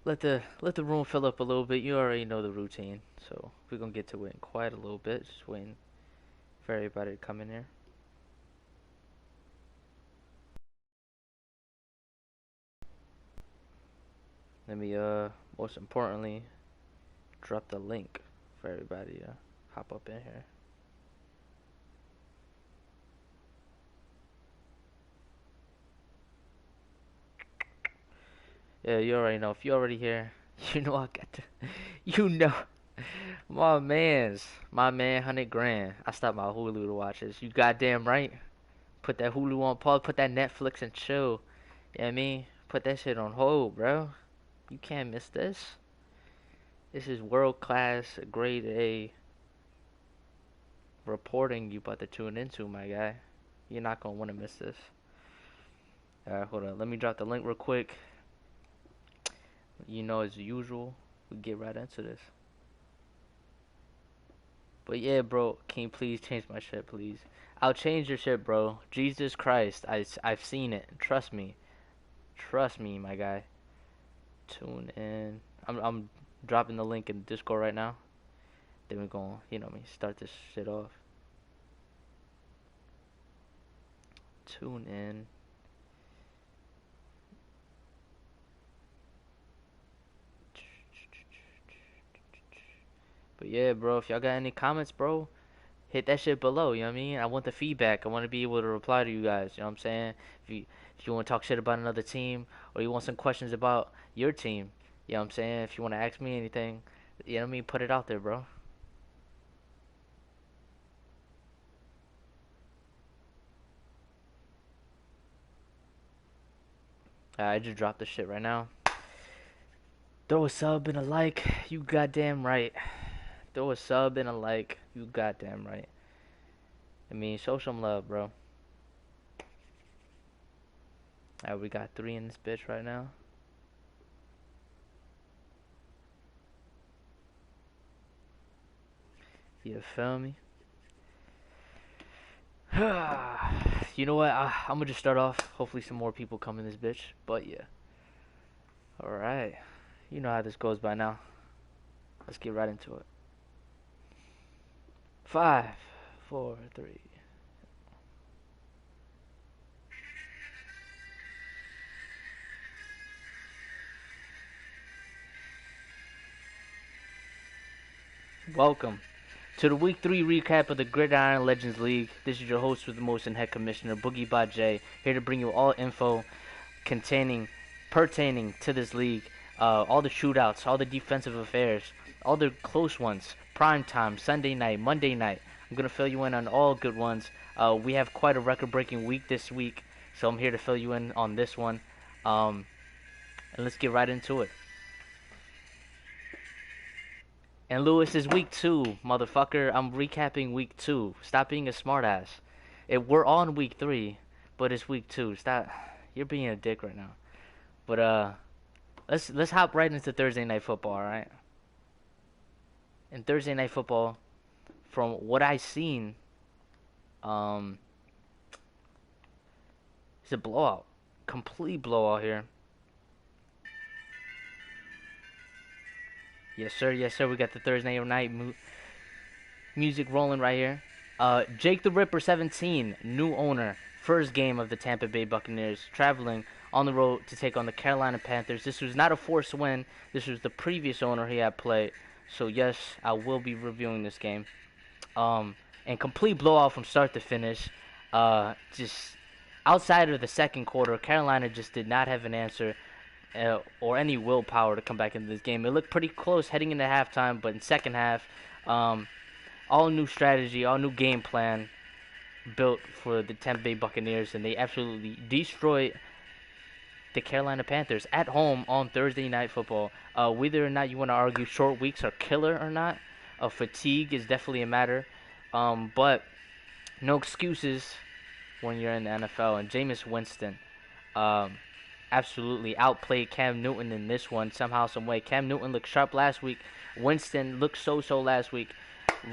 let the room fill up a little bit. You already know the routine, so we're gonna get to it in quite a little bit. Just waiting for everybody to come in here. Let me most importantly drop the link for everybody to hop up in here. Yeah, you already know. If you're already here, you know I got to. You know, my man, 100 grand. I stopped my Hulu to watch this. You goddamn right. Put that Hulu on pause. Put that Netflix and chill. You know what I mean? Put that shit on hold, bro. You can't miss this. This is world class, grade A reporting you about to tune into, my guy. You're not gonna want to miss this. Alright, hold on. Let me drop the link real quick. You know, as usual, we get right into this. But yeah, bro, can you please change my shit, please? I'll change your shit, bro. Jesus Christ, I've seen it. Trust me. Trust me, my guy. Tune in. I'm dropping the link in Discord right now. Then we're gonna, start this shit off. Tune in. But yeah, bro, if y'all got any comments, bro, hit that shit below, you know what I mean? I want the feedback. I want to be able to reply to you guys, you know what I'm saying? If you want to talk shit about another team or you want some questions about your team, you know what I'm saying? If you want to ask me anything, you know what I mean? Put it out there, bro. I just dropped the shit right now. Throw a sub and a like, you goddamn right. Throw a sub and a like, you goddamn right. I mean, show some love, bro. Alright, we got 3 in this bitch right now. You feel me? You know what? I'm gonna just start off. Hopefully, some more people come in this bitch. But yeah. Alright. You know how this goes by now. Let's get right into it. 5, 4, 3. Welcome to the Week 3 recap of the Gridiron Legends League. This is your host with the most and head commissioner, Boogie here to bring you all info pertaining to this league. All the shootouts, all the defensive affairs, all the close ones, prime time, Sunday night, Monday night. I'm going to fill you in on all good ones. We have quite a record-breaking week this week, so I'm here to fill you in on this one. And let's get right into it. And Lewis is week 2, motherfucker. I'm recapping week 2. Stop being a smartass. We're on week 3, but it's week 2. Stop. You're being a dick right now. But let's hop right into Thursday night football, all right? In Thursday night football, from what I've seen, it's a blowout, complete blowout here. Yes, sir. Yes, sir. We got the Thursday night music rolling right here. Jake the Ripper, 17, new owner, first game of the Tampa Bay Buccaneers, traveling on the road to take on the Carolina Panthers. This was not a forced win. This was the previous owner he had played. So, yes, I will be reviewing this game. And complete blowout from start to finish. Just outside of the second quarter, Carolina just did not have an answer or any willpower to come back into this game. It looked pretty close heading into halftime, but in second half, all new strategy, all new game plan built for the Tampa Bay Buccaneers, and they absolutely destroyed the Carolina Panthers at home on Thursday Night Football. Whether or not you want to argue short weeks are killer or not, fatigue is definitely a matter, but no excuses when you're in the NFL. And Jameis Winston absolutely outplayed Cam Newton in this one somehow, some way. Cam Newton looked sharp last week. Winston looked so last week.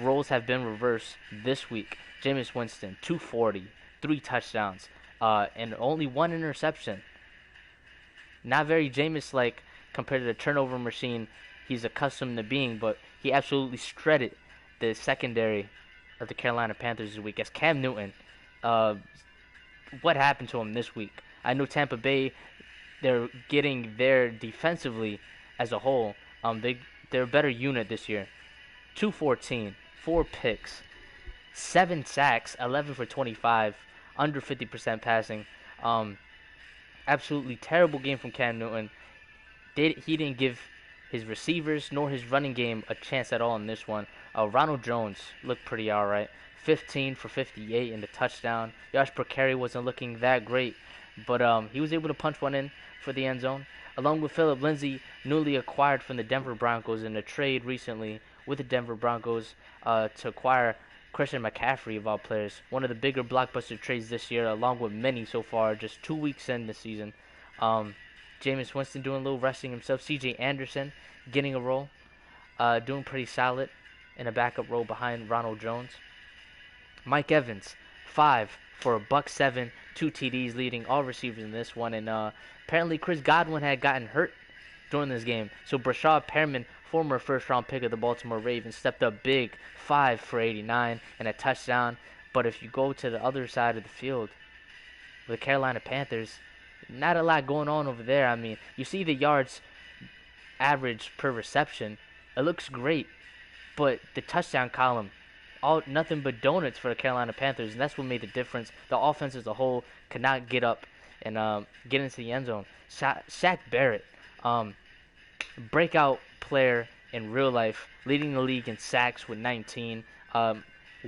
Roles have been reversed this week. Jameis Winston, 240, 3 touchdowns, and only 1 interception. Not very Jameis-like compared to the turnover machine he's accustomed to being, but he absolutely shredded the secondary of the Carolina Panthers this week as Cam Newton. Uh, what happened to him this week? I know Tampa Bay, they're getting there defensively as a whole. They're a better unit this year. 214, 4 picks, 7 sacks, 11 for 25, under 50% passing. Um, Absolutely terrible game from Cam Newton. He didn't give his receivers nor his running game a chance at all in this one. Ronald Jones looked pretty alright. 15 for 58 in the touchdown. Josh per carry wasn't looking that great, but he was able to punch one in for the end zone. Along with Philip Lindsay, newly acquired from the Denver Broncos in a trade recently with the Denver Broncos to acquire Christian McCaffrey of all players. One of the bigger blockbuster trades this year, along with many so far, just 2 weeks in this season. Jameis Winston doing a little resting himself. C.J. Anderson getting a role, doing pretty solid in a backup role behind Ronald Jones. Mike Evans, 5 for a $107, 2 TDs, leading all receivers in this one. And apparently Chris Godwin had gotten hurt during this game. So Brashad Perriman, former first-round pick of the Baltimore Ravens, stepped up big, 5 for 89 and a touchdown. But if you go to the other side of the field, with the Carolina Panthers, not a lot going on over there. I mean, you see the yards average per reception. It looks great, but the touchdown column, all nothing but donuts for the Carolina Panthers, and that's what made the difference. The offense as a whole could not get up and get into the end zone. Shaq Barrett, breakout player in real life, leading the league in sacks with 19,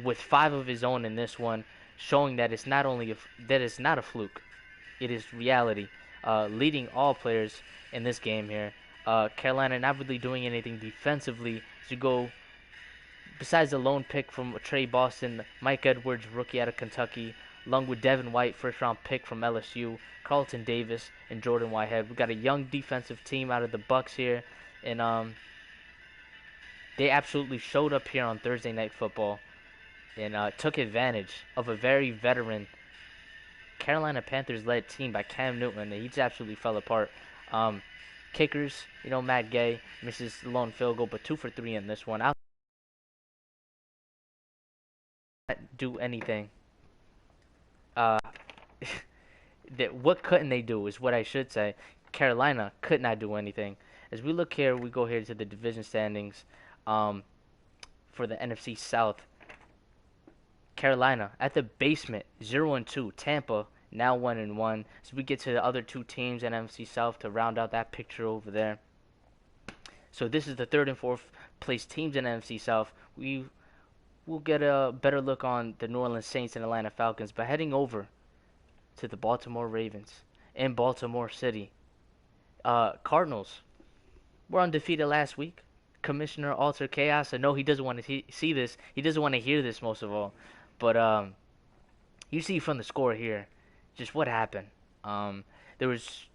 with 5 of his own in this one, showing that it's not a fluke, it is reality. Leading all players in this game here. Carolina not really doing anything defensively to go. Besides the lone pick from Trey Boston, Mike Edwards, rookie out of Kentucky, along with Devin White, first-round pick from LSU, Carlton Davis, and Jordan Whitehead. We've got a young defensive team out of the Bucks here, and they absolutely showed up here on Thursday Night Football and took advantage of a very veteran Carolina Panthers-led team by Cam Newton, and he just absolutely fell apart. Kickers, Matt Gay misses the lone field goal, but 2 for 3 in this one. I'll not do anything. What couldn't they do is what I should say. Carolina could not do anything. As we look here, we go here to the division standings for the NFC South. Carolina at the basement, 0-2. Tampa now 1-1. So we get to the other 2 teams in NFC South to round out that picture over there. So this is the 3rd and 4th place teams in NFC South. We'll get a better look on the New Orleans Saints and Atlanta Falcons. But heading over to the Baltimore Ravens in Baltimore City. Cardinals were undefeated last week. Commissioner Alter Chaos. I know he doesn't want to see this. He doesn't want to hear this most of all. But you see from the score here just what happened. There was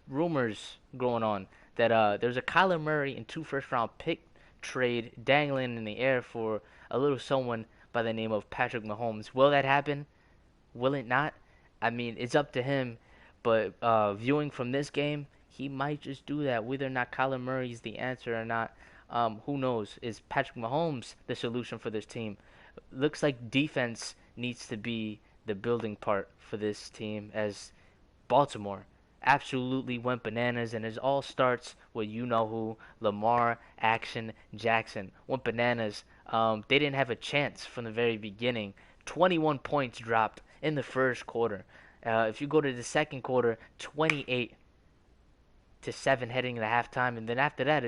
rumors going on that there's a Kyler Murray and 2 first-round pick trade dangling in the air for a little someone by the name of Patrick Mahomes. Will that happen? Will it not? I mean, it's up to him. But viewing from this game, he might just do that. Whether or not Kyler Murray is the answer or not, who knows? Is Patrick Mahomes the solution for this team? Looks like defense needs to be the building part for this team, as Baltimore absolutely went bananas, and it all starts with who, Lamar Action Jackson. Went bananas. They didn't have a chance from the very beginning. 21 points dropped in the first quarter. If you go to the second quarter, 28-7 heading into halftime, and then after that,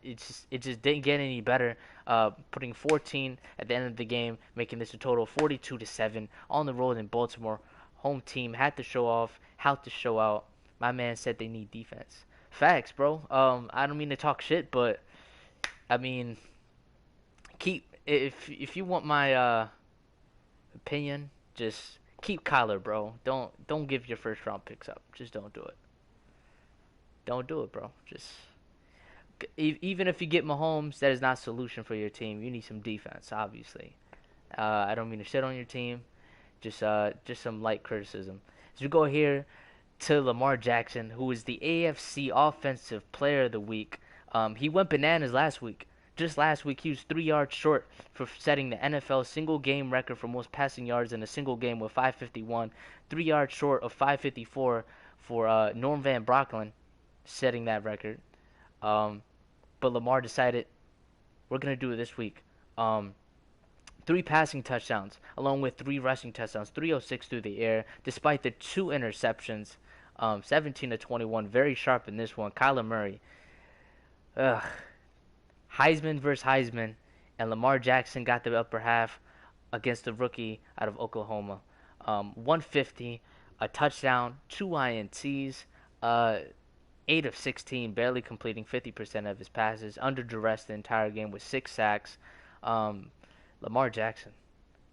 it just didn't get any better. Putting 14 at the end of the game, making this a total of 42-7 on the road in Baltimore. Home team had to show off, how to show out. My man said they need defense. Facts, bro. I don't mean to talk shit, but I mean, if you want my opinion, just keep Kyler, bro. Don't give your first round picks up. Just don't do it. Don't do it, bro. Just even if you get Mahomes, that is not a solution for your team. You need some defense, obviously. I don't mean to shit on your team. Just some light criticism. As we go here to Lamar Jackson, who is the AFC Offensive Player of the Week. He went bananas last week. Just last week, he was 3 yards short for setting the NFL single game record for most passing yards in a single game with 551. 3 yards short of 554 for Norm Van Brocklin, setting that record. Um, but Lamar decided we're gonna do it this week. Um, 3 passing touchdowns, along with 3 rushing touchdowns, 306 through the air, despite the 2 interceptions. 17 to 21, very sharp in this one. Kyler Murray, ugh, Heisman versus Heisman, and Lamar Jackson got the upper half against the rookie out of Oklahoma. 150, a touchdown, 2 INTs, 8 of 16, barely completing 50% of his passes, under duress the entire game with 6 sacks. Um, Lamar Jackson.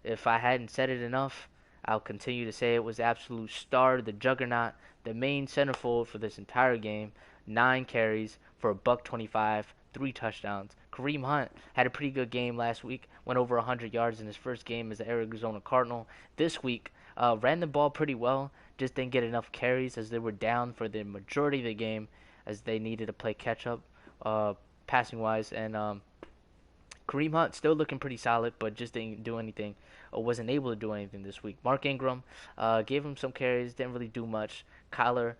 If I hadn't said it enough, I'll continue to say it was the absolute star, the juggernaut, the main centerfold for this entire game. 9 carries for a buck 25, 3 touchdowns. Kareem Hunt had a pretty good game last week, went over 100 yards in his first game as the Arizona Cardinal. This week, ran the ball pretty well, just didn't get enough carries as they were down for the majority of the game as they needed to play catch up passing wise. And Kareem Hunt still looking pretty solid, but just didn't do anything or wasn't able to do anything this week. Mark Ingram gave him some carries, didn't really do much. Kyler,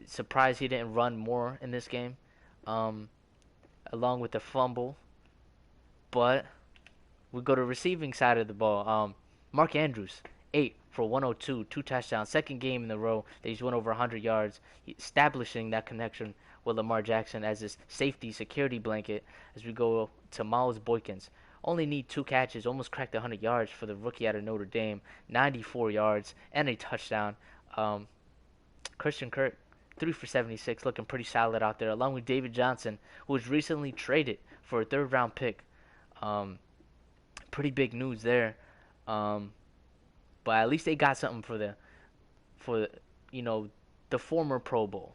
surprised he didn't run more in this game, along with the fumble. But we go to receiving side of the ball. Mark Andrews, 8 for 102, 2 touchdowns. Second game in a row that he's went over 100 yards, establishing that connection with Lamar Jackson as his safety security blanket as we go to Miles Boykins. Only need 2 catches, almost cracked 100 yards for the rookie out of Notre Dame. 94 yards and a touchdown. Christian Kirk, 3 for 76, looking pretty solid out there, along with David Johnson, who was recently traded for a third-round pick. Pretty big news there. But at least they got something for the former Pro Bowl.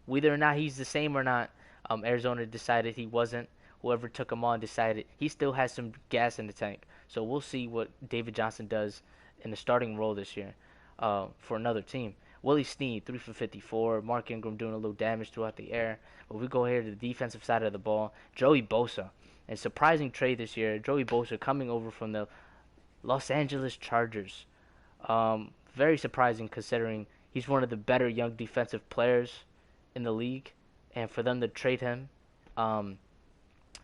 Whether or not he's the same or not, Arizona decided he wasn't. Whoever took him on decided he still has some gas in the tank. So we'll see what David Johnson does in the starting role this year for another team. Willie Snead, 3 for 54. Mark Ingram doing a little damage throughout the air. But we go here to the defensive side of the ball. Joey Bosa, a surprising trade this year. Joey Bosa coming over from the Los Angeles Chargers. Very surprising considering he's one of the better young defensive players in the league. And for them to trade him,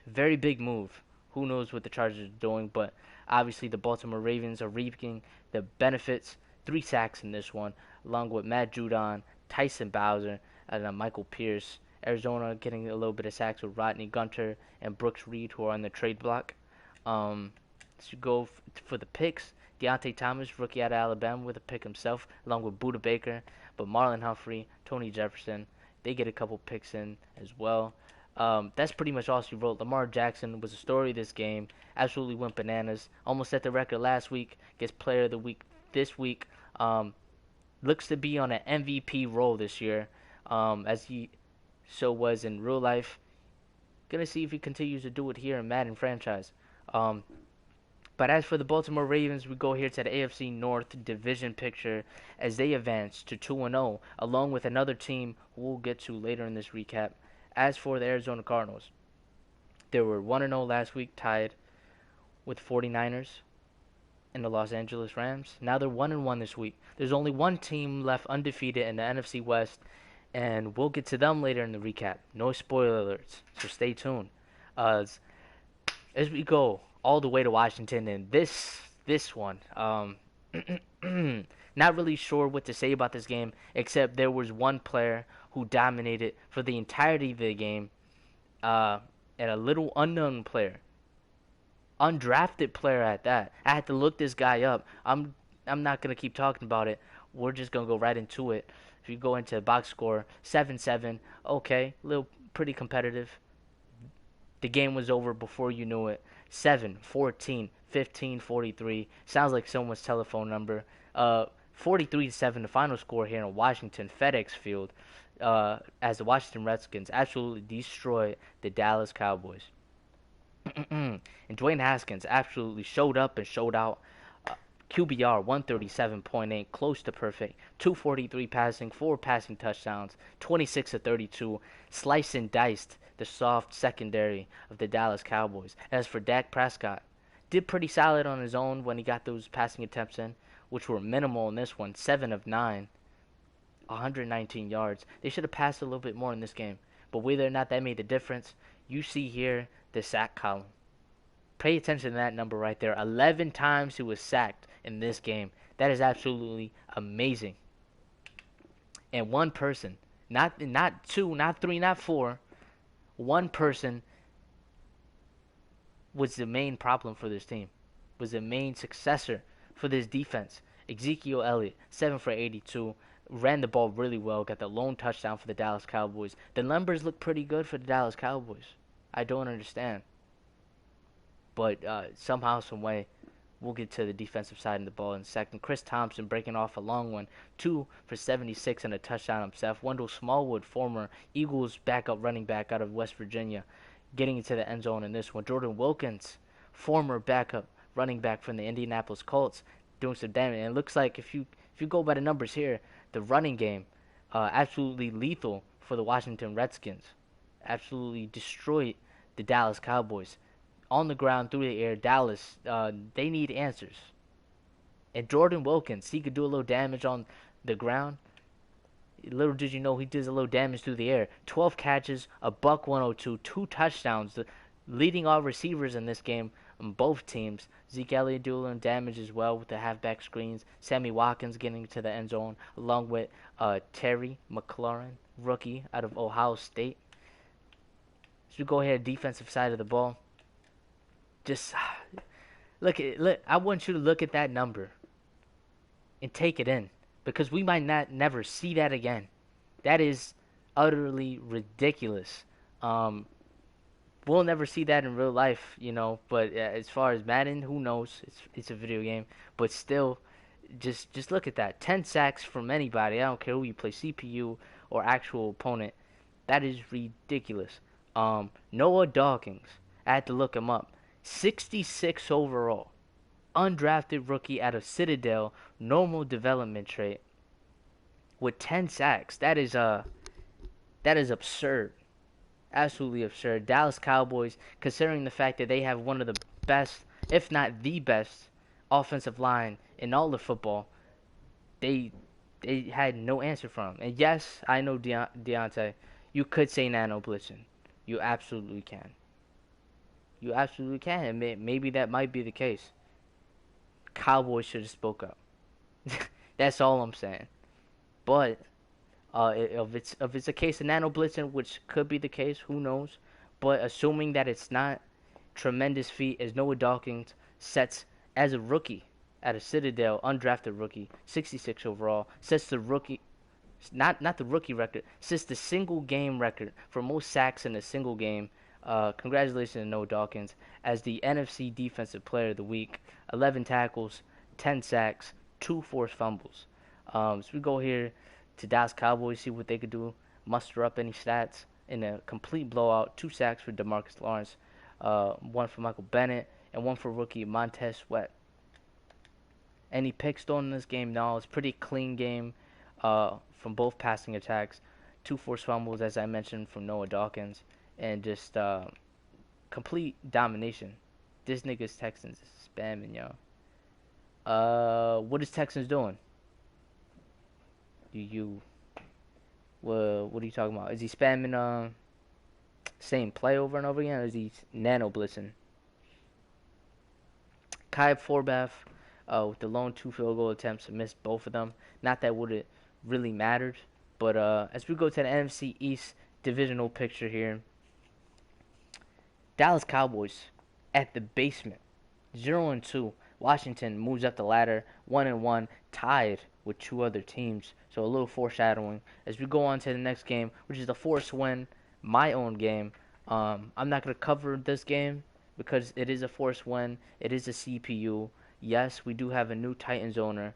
very big move. Who knows what the Chargers are doing, but obviously the Baltimore Ravens are reaping the benefits. 3 sacks in this one, along with Matt Judon, Tyson Bowser, and Michael Pierce. Arizona getting a little bit of sacks with Rodney Gunter and Brooks Reed, who are on the trade block. So go for the picks. Deontay Thomas, rookie out of Alabama, with a pick himself, along with Buda Baker. But Marlon Humphrey, Tony Jefferson, they get a couple picks in as well. That's pretty much all she wrote. Lamar Jackson was the story of this game. Absolutely went bananas. Almost set the record last week. Gets Player of the Week this week. Looks to be on an MVP role this year, as he so was in real life. Gonna see if he continues to do it here in Madden franchise. But as for the Baltimore Ravens, we go here to the AFC North division picture as they advance to 2-0, along with another team who we'll get to later in this recap. As for the Arizona Cardinals, they were 1-0 last week, tied with 49ers and the Los Angeles Rams. Now they're 1-1 this week. There's only one team left undefeated in the NFC West, and we'll get to them later in the recap. No spoiler alerts, so stay tuned. As we go all the way to Washington, and this one, not really sure what to say about this game, except there was one player who dominated for the entirety of the game, and a little unknown player, undrafted player at that. I had to look this guy up. I'm not gonna keep talking about it. We're just gonna go right into it. If you go into the box score, 7-7, okay, little pretty competitive. The game was over before you knew it. 7, 14, 15, 43. Sounds like someone's telephone number. 43-7, the final score here in Washington FedEx Field, as the Washington Redskins absolutely destroyed the Dallas Cowboys. And Dwayne Haskins absolutely showed up and showed out. QBR 137.8, close to perfect. 243 passing, 4 passing touchdowns, 26 of 32. Sliced and diced the soft secondary of the Dallas Cowboys. As for Dak Prescott, did pretty solid on his own when he got those passing attempts in, which were minimal in this one. 7 of 9, 119 yards. They should have passed a little bit more in this game. But whether or not that made a difference, you see here the sack column. Pay attention to that number right there. 11 times he was sacked in this game. That is absolutely amazing. And one person, not two, not three, not four, one person was the main problem for this team, was the main successor for this defense. Ezekiel Elliott, 7 for 82, ran the ball really well, got the lone touchdown for the Dallas Cowboys. The numbers look pretty good for the Dallas Cowboys. I don't understand. But somehow, some way, we'll get to the defensive side of the ball in a second. Chris Thompson breaking off a long one, 2 for 76 and a touchdown himself. Wendell Smallwood, former Eagles backup running back out of West Virginia, getting into the end zone in this one. Jordan Wilkins, former backup running back from the Indianapolis Colts, doing some damage. And it looks like if you go by the numbers here, the running game, absolutely lethal for the Washington Redskins. Absolutely destroyed the Dallas Cowboys. On the ground, through the air, Dallas, they need answers. And Jordan Wilkins, he could do a little damage on the ground. Little did you know he does a little damage through the air. 12 catches, a buck 102, 2 touchdowns, leading all receivers in this game on both teams. Zeke Elliott doing damage as well with the halfback screens. Sammy Watkins getting to the end zone, along with Terry McLaurin, rookie out of Ohio State. So we go ahead, defensive side of the ball. Just look. I want you to look at that number and take it in, because we might never see that again. That is utterly ridiculous. We'll never see that in real life, But as far as Madden, who knows? It's a video game, but still, just look at that. 10 sacks from anybody. I don't care who you play, CPU or actual opponent. That is ridiculous. Noah Dawkins. I had to look him up. 66 overall, undrafted rookie out of Citadel, normal development trait, with 10 sacks. That is absurd, absolutely absurd. Dallas Cowboys, considering the fact that they have one of the best, if not the best, offensive line in all of football, they had no answer for him. And yes, I know Deontay, you could say nano blitzing, you absolutely can. You absolutely can, and maybe that might be the case. Cowboys should have spoke up. That's all I'm saying. But if it's a case of nano blitzing, which could be the case, who knows? But assuming that it's not, tremendous feat as Noah Dawkins sets as a rookie at a Citadel, undrafted rookie, 66 overall, sets the rookie, not the rookie record, sets the single game record for most sacks in a single game. Congratulations to Noah Dawkins as the NFC Defensive Player of the Week. 11 tackles, 10 sacks, 2 forced fumbles. So we go here to Dallas Cowboys, see what they could do, muster up any stats in a complete blowout. 2 sacks for DeMarcus Lawrence, 1 for Michael Bennett, and 1 for rookie Montez Sweat. Any picks thrown in this game? No, it's a pretty clean game from both passing attacks. 2 forced fumbles, as I mentioned, from Noah Dawkins. And just complete domination. This nigga's Texans is spamming, yo. What is Texans doing? What are you talking about? Is he spamming same play over and over again, or is he nano blitzing? Kai Forbath with the lone 2 field goal attempts, missed both of them. Not that would have really mattered, but as we go to the NFC East divisional picture here. Dallas Cowboys at the basement, 0-2. Washington moves up the ladder, 1-1, tied with 2 other teams. So a little foreshadowing as we go on to the next game, which is the forced win, my own game. I'm not gonna cover this game because it is a forced win. It is a CPU. Yes, we do have a new Titans owner.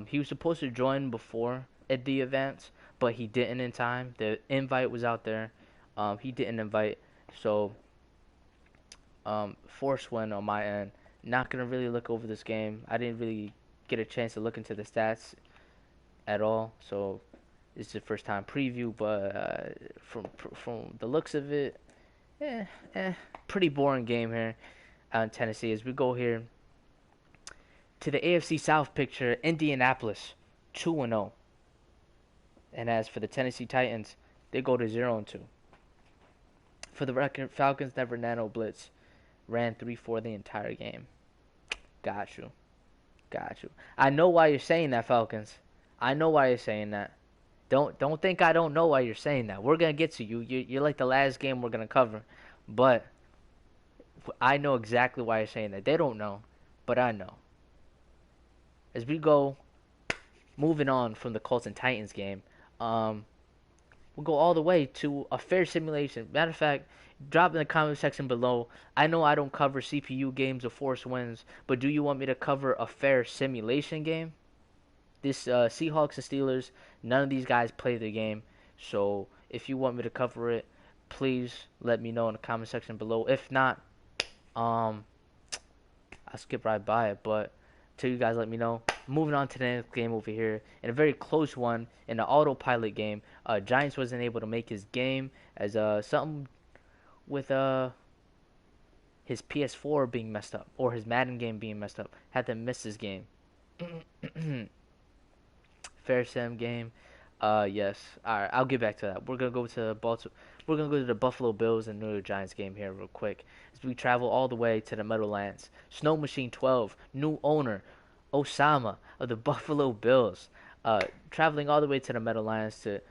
He was supposed to join before at the event, but he didn't in time. The invite was out there. He didn't invite, so. Force win on my end. Not going to really look over this game. I didn't really get a chance to look into the stats at all. So it's the first time preview, but from the looks of it, eh, pretty boring game here out in Tennessee. As we go here to the AFC South picture, Indianapolis 2-0, and as for the Tennessee Titans, they go to 0-2. For the record, Falcons never nano blitz, ran 3-4 the entire game. Got you. Got you. I know why you're saying that, Falcons. I know why you're saying that. Don't think I don't know why you're saying that. We're gonna get to you. You're like the last game we're gonna cover, but I know exactly why you're saying that. They don't know, but I know. As we go, moving on from the Colts and Titans game, we'll go all the way to a fair simulation. Matter of fact, drop in the comment section below. I know I don't cover CPU games or force wins, but do you want me to cover a fair simulation game? This Seahawks and Steelers, none of these guys play the game. So if you want me to cover it, please let me know in the comment section below. If not, I'll skip right by it. But till you guys let me know. Moving on to the next game over here, in a very close one, in the autopilot game, Giants wasn't able to make his game as something with his PS4 being messed up, or his Madden game being messed up, had to miss his game. Fair sim game. Yes. All right, I'll get back to that. We're gonna go to Baltimore. We're gonna go to the Buffalo Bills and New York Giants game here real quick as we travel all the way to the Meadowlands. Snow Machine 12, new owner, Osama of the Buffalo Bills, traveling all the way to the Meadowlands to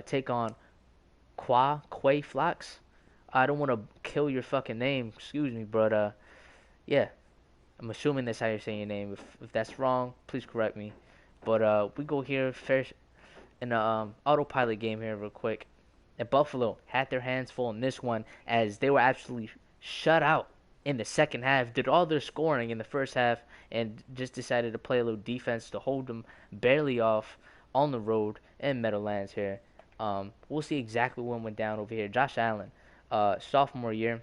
take on Quay Flax. I don't want to kill your fucking name, excuse me, but yeah, I'm assuming that's how you're saying your name. If that's wrong, please correct me. But we go here first in the autopilot game here real quick. And Buffalo had their hands full in this one as they were absolutely shut out in the second half. Did all their scoring in the first half and just decided to play a little defense to hold them barely off on the road in Meadowlands here. We'll see exactly what went down over here. Josh Allen, sophomore year,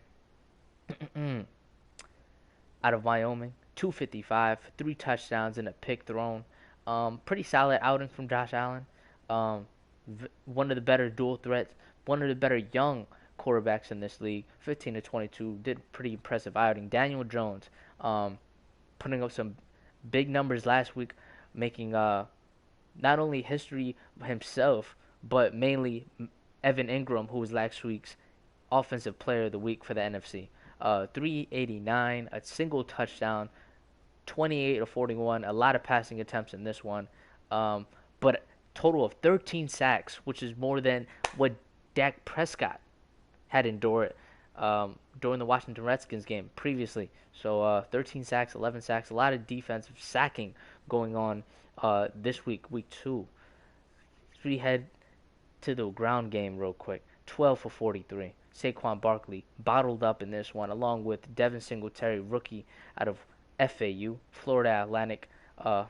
out of Wyoming, 255, 3 touchdowns and a pick thrown. Pretty solid outing from Josh Allen. One of the better dual threats, one of the better young quarterbacks in this league. 15 to 22, did pretty impressive outing. Daniel Jones, putting up some big numbers last week, making not only history himself, but mainly Evan Ingram, who was last week's Offensive Player of the Week for the NFC. 389, a single touchdown, 28 of 41, a lot of passing attempts in this one, but total of 13 sacks, which is more than what Dak Prescott had endured during the Washington Redskins game previously. So 13 sacks, 11 sacks, a lot of defensive sacking going on this week, week 2. So we head to the ground game real quick. 12 for 43. Saquon Barkley bottled up in this one, along with Devin Singletary, rookie out of FAU, Florida Atlantic. So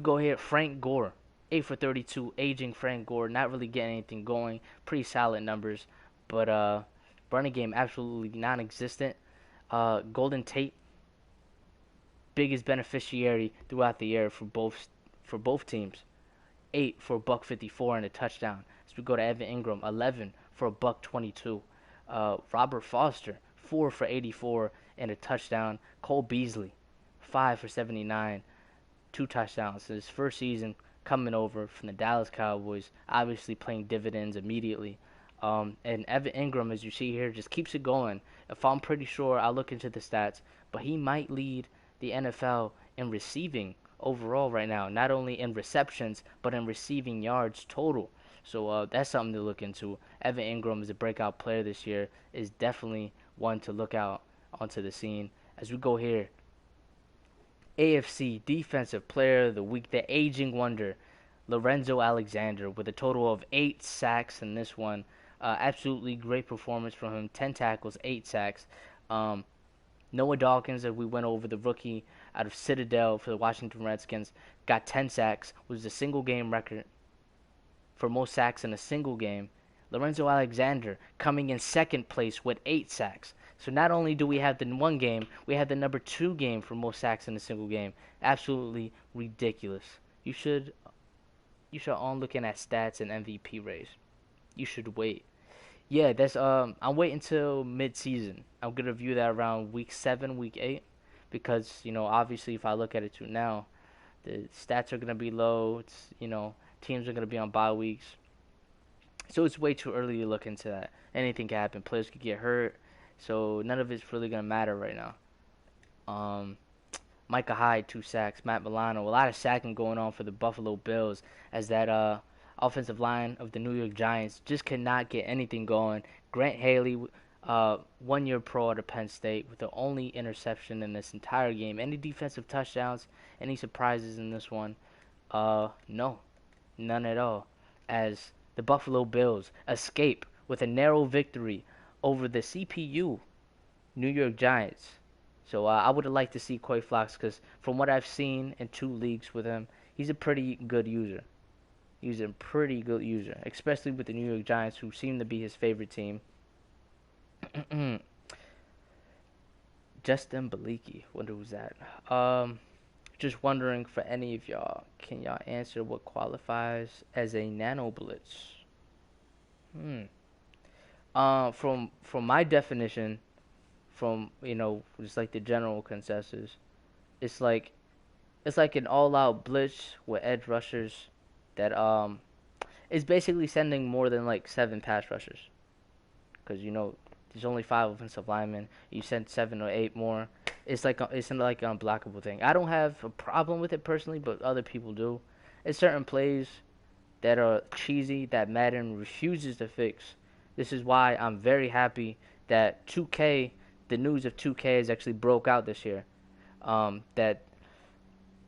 go here, Frank Gore, 8 for 32, aging Frank Gore, not really getting anything going, pretty solid numbers, but running game absolutely non-existent. Golden Tate, biggest beneficiary throughout the year for both teams, 8 for $154 and a touchdown. So we go to Evan Ingram, 11 for $122. Robert Foster, 4 for 84 and a touchdown. Cole Beasley, 5 for 79, 2 touchdowns. So his first season coming over from the Dallas Cowboys, obviously playing dividends immediately. And Evan Ingram, as you see here, just keeps it going. If I'm pretty sure, I'll look into the stats, but he might lead the NFL in receiving overall right now, not only in receptions, but in receiving yards total. So that's something to look into. Evan Ingram is a breakout player this year, is definitely one to look out onto the scene. As we go here, AFC Defensive Player of the Week, the aging wonder, Lorenzo Alexander, with a total of 8 sacks in this one. Absolutely great performance from him. 10 tackles, 8 sacks. Noah Dawkins, that we went over, the rookie out of Citadel for the Washington Redskins, got 10 sacks, was a single game record for most sacks in a single game. Lorenzo Alexander coming in second place with 8 sacks. So not only do we have the one game, we have the number two game for most sacks in a single game. Absolutely ridiculous. You should you should all looking at stats and MVP race. You should wait. Yeah, that's I'm waiting till mid-season. I'm gonna view that around week 7, week 8, because obviously if I look at it to now, the stats are gonna be low. It's teams are gonna be on bye weeks, so it's way too early to look into that. Anything can happen. Players could get hurt, so none of it's really gonna matter right now. Um, Micah Hyde 2 sacks. Matt Milano, a lot of sacking going on for the Buffalo Bills as that offensive line of the New York Giants just cannot get anything going. Grant Haley, 1 year pro out of Penn State with the only interception in this entire game. Any defensive touchdowns? Any surprises in this one? No, none at all. As the Buffalo Bills escape with a narrow victory over the CPU New York Giants. So I would have liked to see Coy Fox because from what I've seen in 2 leagues with him, he's a pretty good user. He's a pretty good user, especially with the New York Giants, who seem to be his favorite team. Justin Baliki, wonder who's that. Just wondering for any of y'all, can y'all answer what qualifies as a nano blitz? From my definition, from just like the general consensus, it's like an all-out blitz with edge rushers that is basically sending more than like 7 pass rushers, because there's only 5 offensive linemen. You send 7 or 8 more. It's like an unblockable thing. I don't have a problem with it personally, but other people do. It's certain plays that are cheesy that Madden refuses to fix. This is why I'm very happy that 2K, the news of 2K has actually broke out this year. That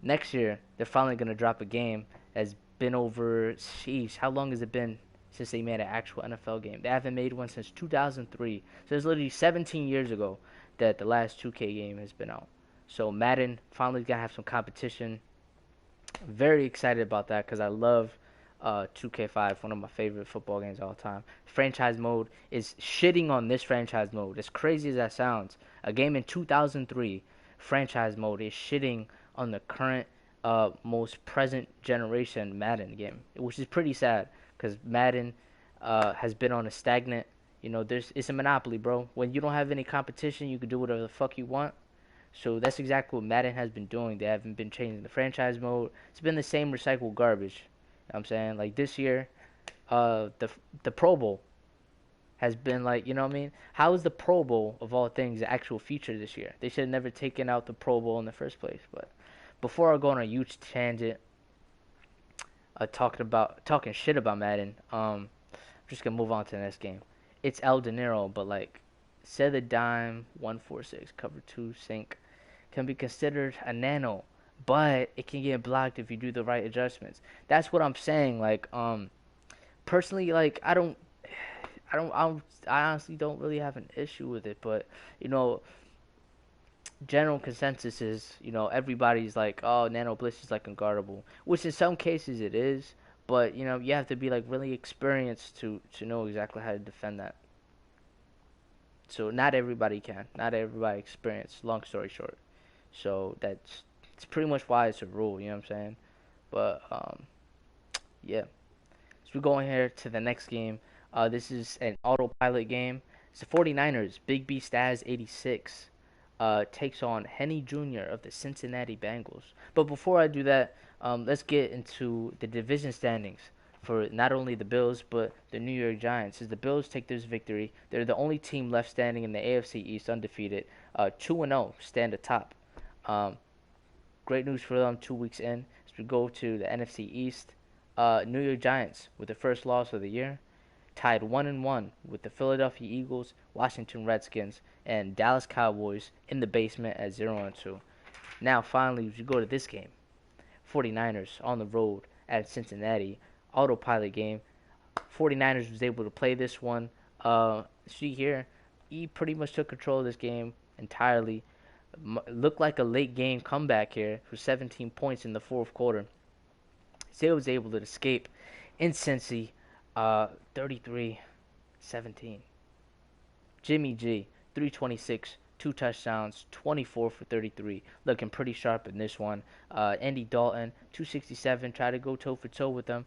next year they're finally gonna drop a game that's been over. Sheesh, how long has it been since they made an actual NFL game? They haven't made one since 2003. So it's literally 17 years ago that the last 2K game has been out. So Madden finally gonna have some competition. Very excited about that because I love 2K5, one of my favorite football games of all time. Franchise mode is shitting on this franchise mode. As crazy as that sounds, a game in 2003, franchise mode is shitting on the current, most present generation Madden game, which is pretty sad because Madden has been on a stagnant. It's a monopoly, bro. When you don't have any competition, you can do whatever the fuck you want. So that's exactly what Madden has been doing. They haven't been changing the franchise mode. It's been the same recycled garbage. I'm saying, like, this year, the Pro Bowl has been like, you know what I mean? How is the Pro Bowl of all things the actual feature this year? They should have never taken out the Pro Bowl in the first place. But before I go on a huge tangent, talking shit about Madden, I'm just gonna move on to the next game. It's El Dinero, but like, set the dime 146 cover 2 sync can be considered a nano, but it can get blocked if you do the right adjustments. That's what I'm saying. Like, personally, like, I honestly don't really have an issue with it, but general consensus is, everybody's like, oh, nano blitz is like unguardable, which in some cases it is, but you have to be like really experienced to know exactly how to defend that. So not everybody can, not everybody experienced. Long story short, so it's pretty much why it's a rule. You know what I'm saying? But yeah. So we're going here to the next game. This is an autopilot game. It's the 49ers. Big B Staz 86 takes on Henny Jr. of the Cincinnati Bengals. But before I do that, let's get into the division standings for not only the Bills but the New York Giants. As the Bills take this victory, they're the only team left standing in the AFC East undefeated. 2-0 stand atop. Great news for them 2 weeks in. As we go to the NFC East, New York Giants with the first loss of the year, tied 1-1 with the Philadelphia Eagles, Washington Redskins, and Dallas Cowboys in the basement at 0-2. Now, finally, as we go to this game, 49ers on the road at Cincinnati, autopilot game. 49ers was able to play this one. See here, he pretty much took control of this game entirely. Looked like a late game comeback here for 17 points in the fourth quarter. Zay was able to escape in Cincy, 33-17. Jimmy G 326, 2 touchdowns, 24 for 33. Looking pretty sharp in this one. Andy Dalton, 267, tried to go toe for toe with them.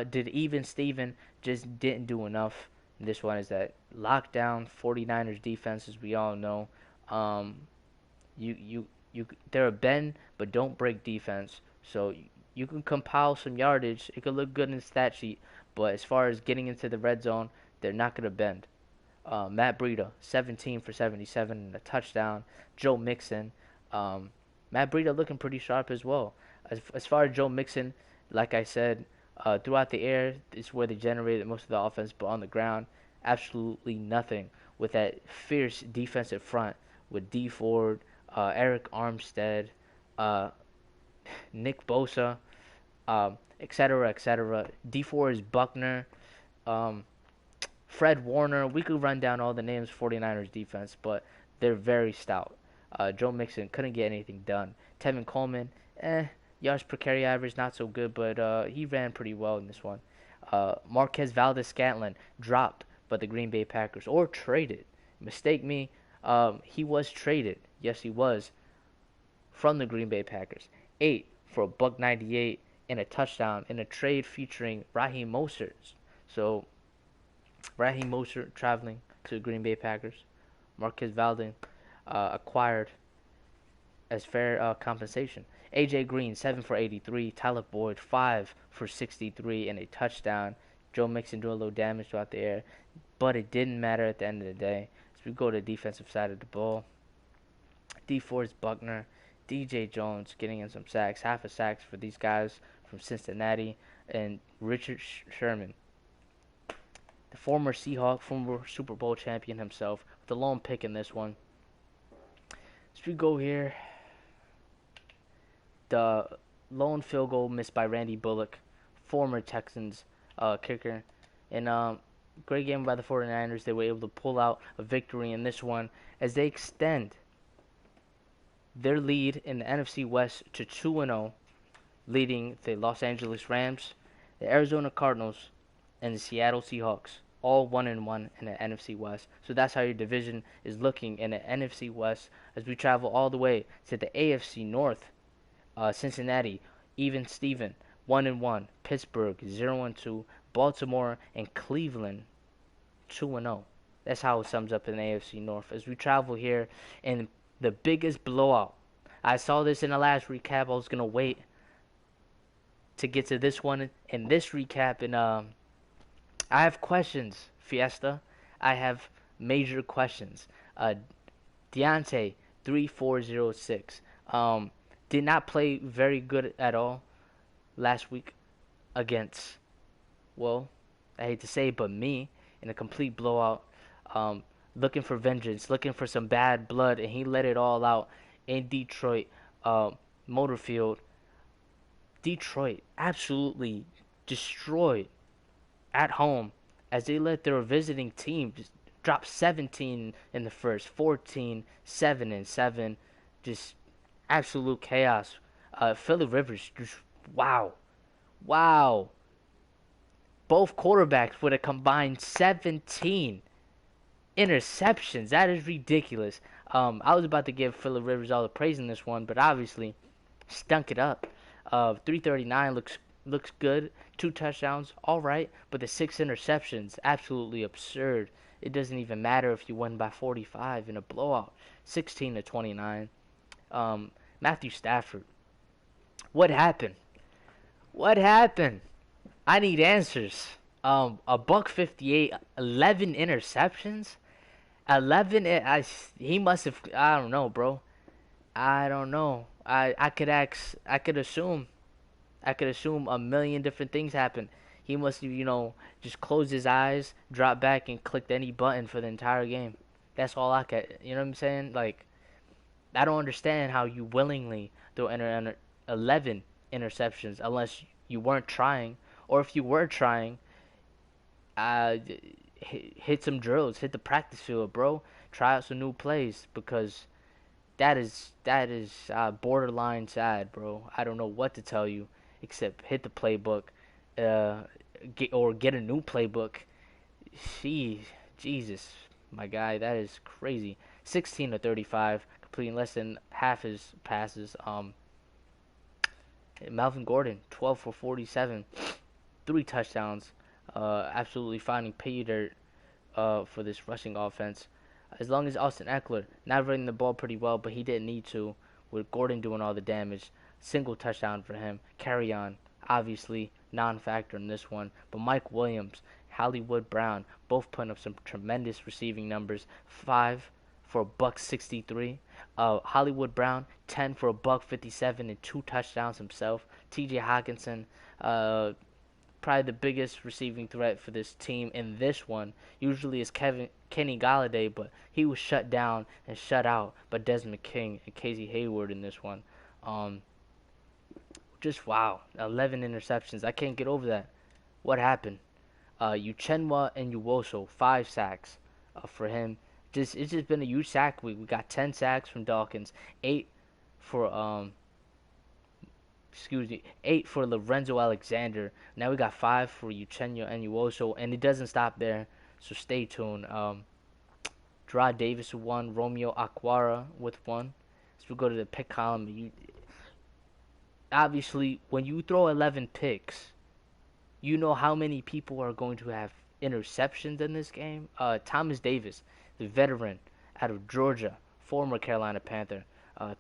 Did even Steven, just didn't do enough. And this one is that lockdown 49ers defense, as we all know. Um, they're a bend but don't break defense. So you can compile some yardage. It could look good in the stat sheet, but as far as getting into the red zone, they're not gonna bend. Matt Breida, 17 for 77 and a touchdown. Joe Mixon, um, Matt Breida looking pretty sharp as well. As far as Joe Mixon, like I said, throughout the air is where they generated most of the offense, but on the ground, absolutely nothing with that fierce defensive front with D Ford, Eric Armstead, uh, Nick Bosa, etc., etc. D Ford is Buckner. Um, Fred Warner. We could run down all the names 49ers defense, but they're very stout. Joe Mixon couldn't get anything done. Tevin Coleman, yards per carry average not so good, but he ran pretty well in this one. Marquez Valdez-Scantling dropped by the Green Bay Packers or traded. Mistake me. He was traded. Yes, he was from the Green Bay Packers. 8 for a buck 98 and a touchdown in a trade featuring Raheem Mostert. So Raheem Mostert traveling to the Green Bay Packers. Marquez Valdez acquired as fair compensation. AJ Green 7 for 83. Tyler Boyd 5 for 63 and a touchdown. Joe Mixon doing a little damage throughout the air, but it didn't matter at the end of the day. As we go to the defensive side of the ball, D Ford's Buckner, DJ Jones getting in some sacks, half a sacks for these guys from Cincinnati, and Richard Sherman, the former Seahawk, former Super Bowl champion himself, with the lone pick in this one. As we go here, the lone field goal missed by Randy Bullock, former Texans kicker. And great game by the 49ers. They were able to pull out a victory in this one as they extend their lead in the NFC West to 2-0, leading the Los Angeles Rams, the Arizona Cardinals, and the Seattle Seahawks, all 1-1 in the NFC West. So that's how your division is looking in the NFC West as we travel all the way to the AFC North. Cincinnati, even Steven, 1-1. Pittsburgh, 0-2. Baltimore and Cleveland, 2-0. That's how it sums up in the AFC North as we travel here in the biggest blowout. I saw this in the last recap. I was going to wait to get to this one in this recap. And I have questions, Fiesta. I have major questions. Deontay, 3406. Did not play very good at all last week against, well, I hate to say it, but me, in a complete blowout. Looking for vengeance, looking for some bad blood, and he let it all out in Detroit Motor Field. Detroit absolutely destroyed at home as they let their visiting team just drop 17 in the first, 14, 7 and 7, just absolute chaos. Phillip Rivers, just wow. Both quarterbacks with a combined 17 interceptions. That is ridiculous. I was about to give Phillip Rivers all the praise in this one, but obviously stunk it up. 339 looks good. 2 touchdowns, all right, but the 6 interceptions, absolutely absurd. It doesn't even matter if you win by 45 in a blowout. 16-29. Matthew Stafford. What happened? I need answers. A buck 58, 11 interceptions. 11. He must have. I don't know, bro. I don't know. I could assume a million different things happened. He must have, just closed his eyes, dropped back, and clicked any button for the entire game. That's all I could. You know what I'm saying? Like, I don't understand how you willingly throw 11 interceptions unless you weren't trying, or if you were trying, hit some drills, hit the practice field, bro. Try out some new plays because that is borderline sad, bro. I don't know what to tell you except hit the playbook, get a new playbook. Jesus, my guy. That is crazy. 16 to 35, completing less than half his passes. Melvin Gordon, 12 for 47, 3 touchdowns. Absolutely finding pay dirt for this rushing offense. As long as Austin Eckler not running the ball pretty well, but he didn't need to, with Gordon doing all the damage. Single touchdown for him. Carry on, obviously non-factor in this one. But Mike Williams, Hollywood Brown, both putting up some tremendous receiving numbers. 5 for a buck 63. Hollywood Brown 10 for a buck 57 and 2 touchdowns himself. T.J. Hawkinson, probably the biggest receiving threat for this team in this one. Usually is Kenny Galladay, but he was shut down and shut out by Desmond King and Casey Hayward in this one. Just wow, 11 interceptions. I can't get over that. What happened? Uchenwa and Uwoso, 5 sacks for him. It's just been a huge sack week. We got 10 sacks from Dawkins, 8 for 8 for Lorenzo Alexander. Now we got 5 for Uchenwa and Uwoso, and it doesn't stop there. So stay tuned. Gerard Davis with 1, Romeo Aquara with 1. So we go to the pick column. Obviously, when you throw 11 picks, you know how many people are going to have interceptions in this game. Thomas Davis, the veteran out of Georgia, former Carolina Panther,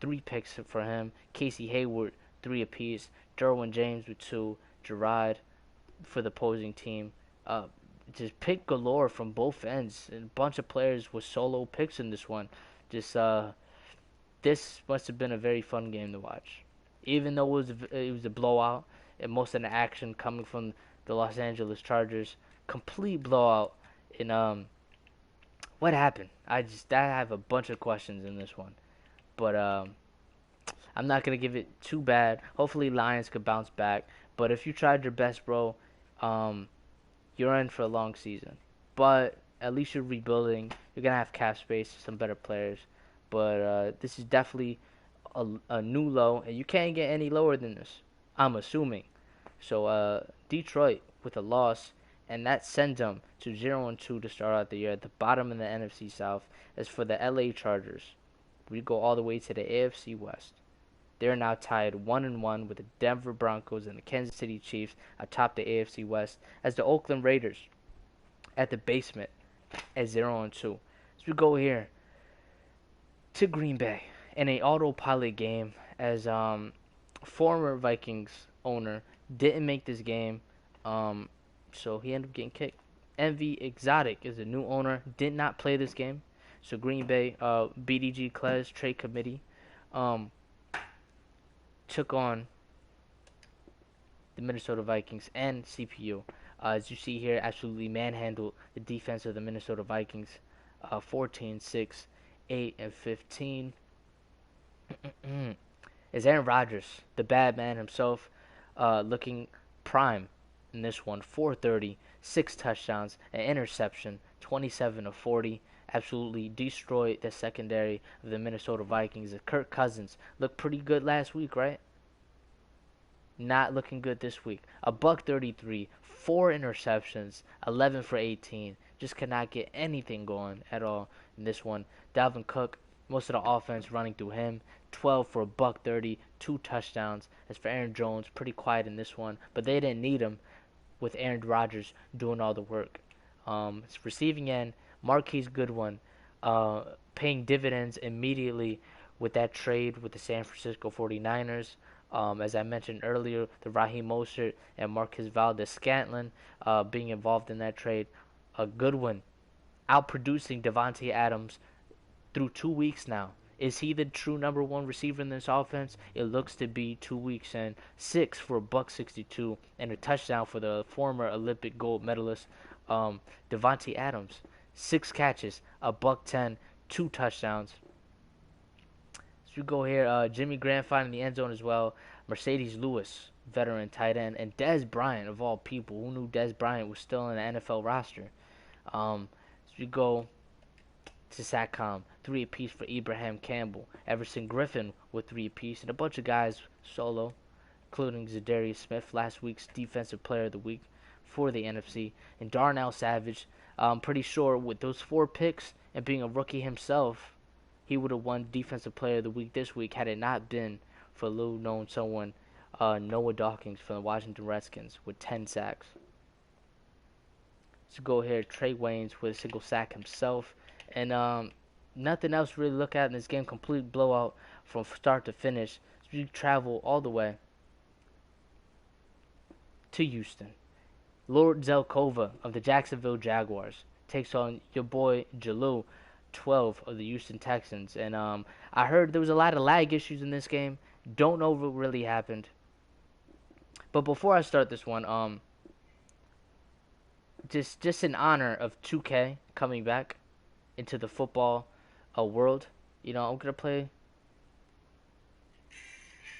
3 picks for him. Casey Hayward, 3 apiece. Derwin James with 2. Gerard for the opposing team. Just pick galore from both ends. And a bunch of players with solo picks in this one. Just this must have been a very fun game to watch. Even though it was a blowout, and most of the action coming from the Los Angeles Chargers, complete blowout. And what happened? I have a bunch of questions in this one, but I'm not gonna give it too bad. Hopefully, Lions could bounce back. But if you tried your best, bro, you're in for a long season. But at least you're rebuilding. You're gonna have cap space, some better players. But this is definitely a new low, and you can't get any lower than this, I'm assuming. So Detroit with a loss, and that sends them to 0-2 to start out the year at the bottom of the NFC South. As for the LA Chargers, we go all the way to the AFC West. They're now tied 1-1 with the Denver Broncos and the Kansas City Chiefs atop the AFC West, as the Oakland Raiders at the basement at 0-2. So we go here to Green Bay in a autopilot game, as former Vikings owner didn't make this game, so he ended up getting kicked. MV Exotic is a new owner, did not play this game. So Green Bay, BDG Class Trade Committee, took on the Minnesota Vikings and CPU. As you see here, absolutely manhandled the defense of the Minnesota Vikings, 14-6, 8 and 15. Is Aaron Rodgers, the bad man himself, looking prime in this one. 430, 6 touchdowns, an interception, 27 of 40. Absolutely destroyed the secondary of the Minnesota Vikings. Kirk Cousins looked pretty good last week, right? Not looking good this week. A buck 33, 4 interceptions, 11 for 18. Just could not get anything going at all in this one. Dalvin Cook, most of the offense running through him. 12 for a buck 30, 2 touchdowns. As for Aaron Jones, pretty quiet in this one, but they didn't need him with Aaron Rodgers doing all the work. It's receiving end, Marquise Goodwin, paying dividends immediately with that trade with the San Francisco 49ers. As I mentioned earlier, the Raheem Mostert and Marquez Valdez-Scantling being involved in that trade. Goodwin outproducing Devontae Adams through 2 weeks now. Is he the true number 1 receiver in this offense? It looks to be 2 weeks in. 6 for a buck 62 and a touchdown for the former Olympic gold medalist Devontae Adams. 6 catches, a buck 10, 2 touchdowns. So we go here, Jimmy Graham finding the end zone as well. Mercedes Lewis, veteran tight end, and Dez Bryant of all people. Who knew Dez Bryant was still in the NFL roster? So we go to SATCOM, 3 apiece for Ibrahim Campbell. Everson Griffin with 3 apiece, and a bunch of guys solo, including Zadarius Smith, last week's Defensive Player of the Week for the NFC. And Darnell Savage, I'm pretty sure with those 4 picks, and being a rookie himself, he would have won Defensive Player of the Week this week had it not been for little known someone, Noah Dawkins from the Washington Redskins with 10 sacks. So go here, Trey Waynes with a single sack himself, and nothing else to really look at in this game. Complete blowout from start to finish. So we travel all the way to Houston. Lord Zelkova of the Jacksonville Jaguars takes on your boy Jalou 12 of the Houston Texans. And I heard there was a lot of lag issues in this game. Don't know what really happened. But before I start this one, just in honor of 2K coming back into the football world, I'm gonna play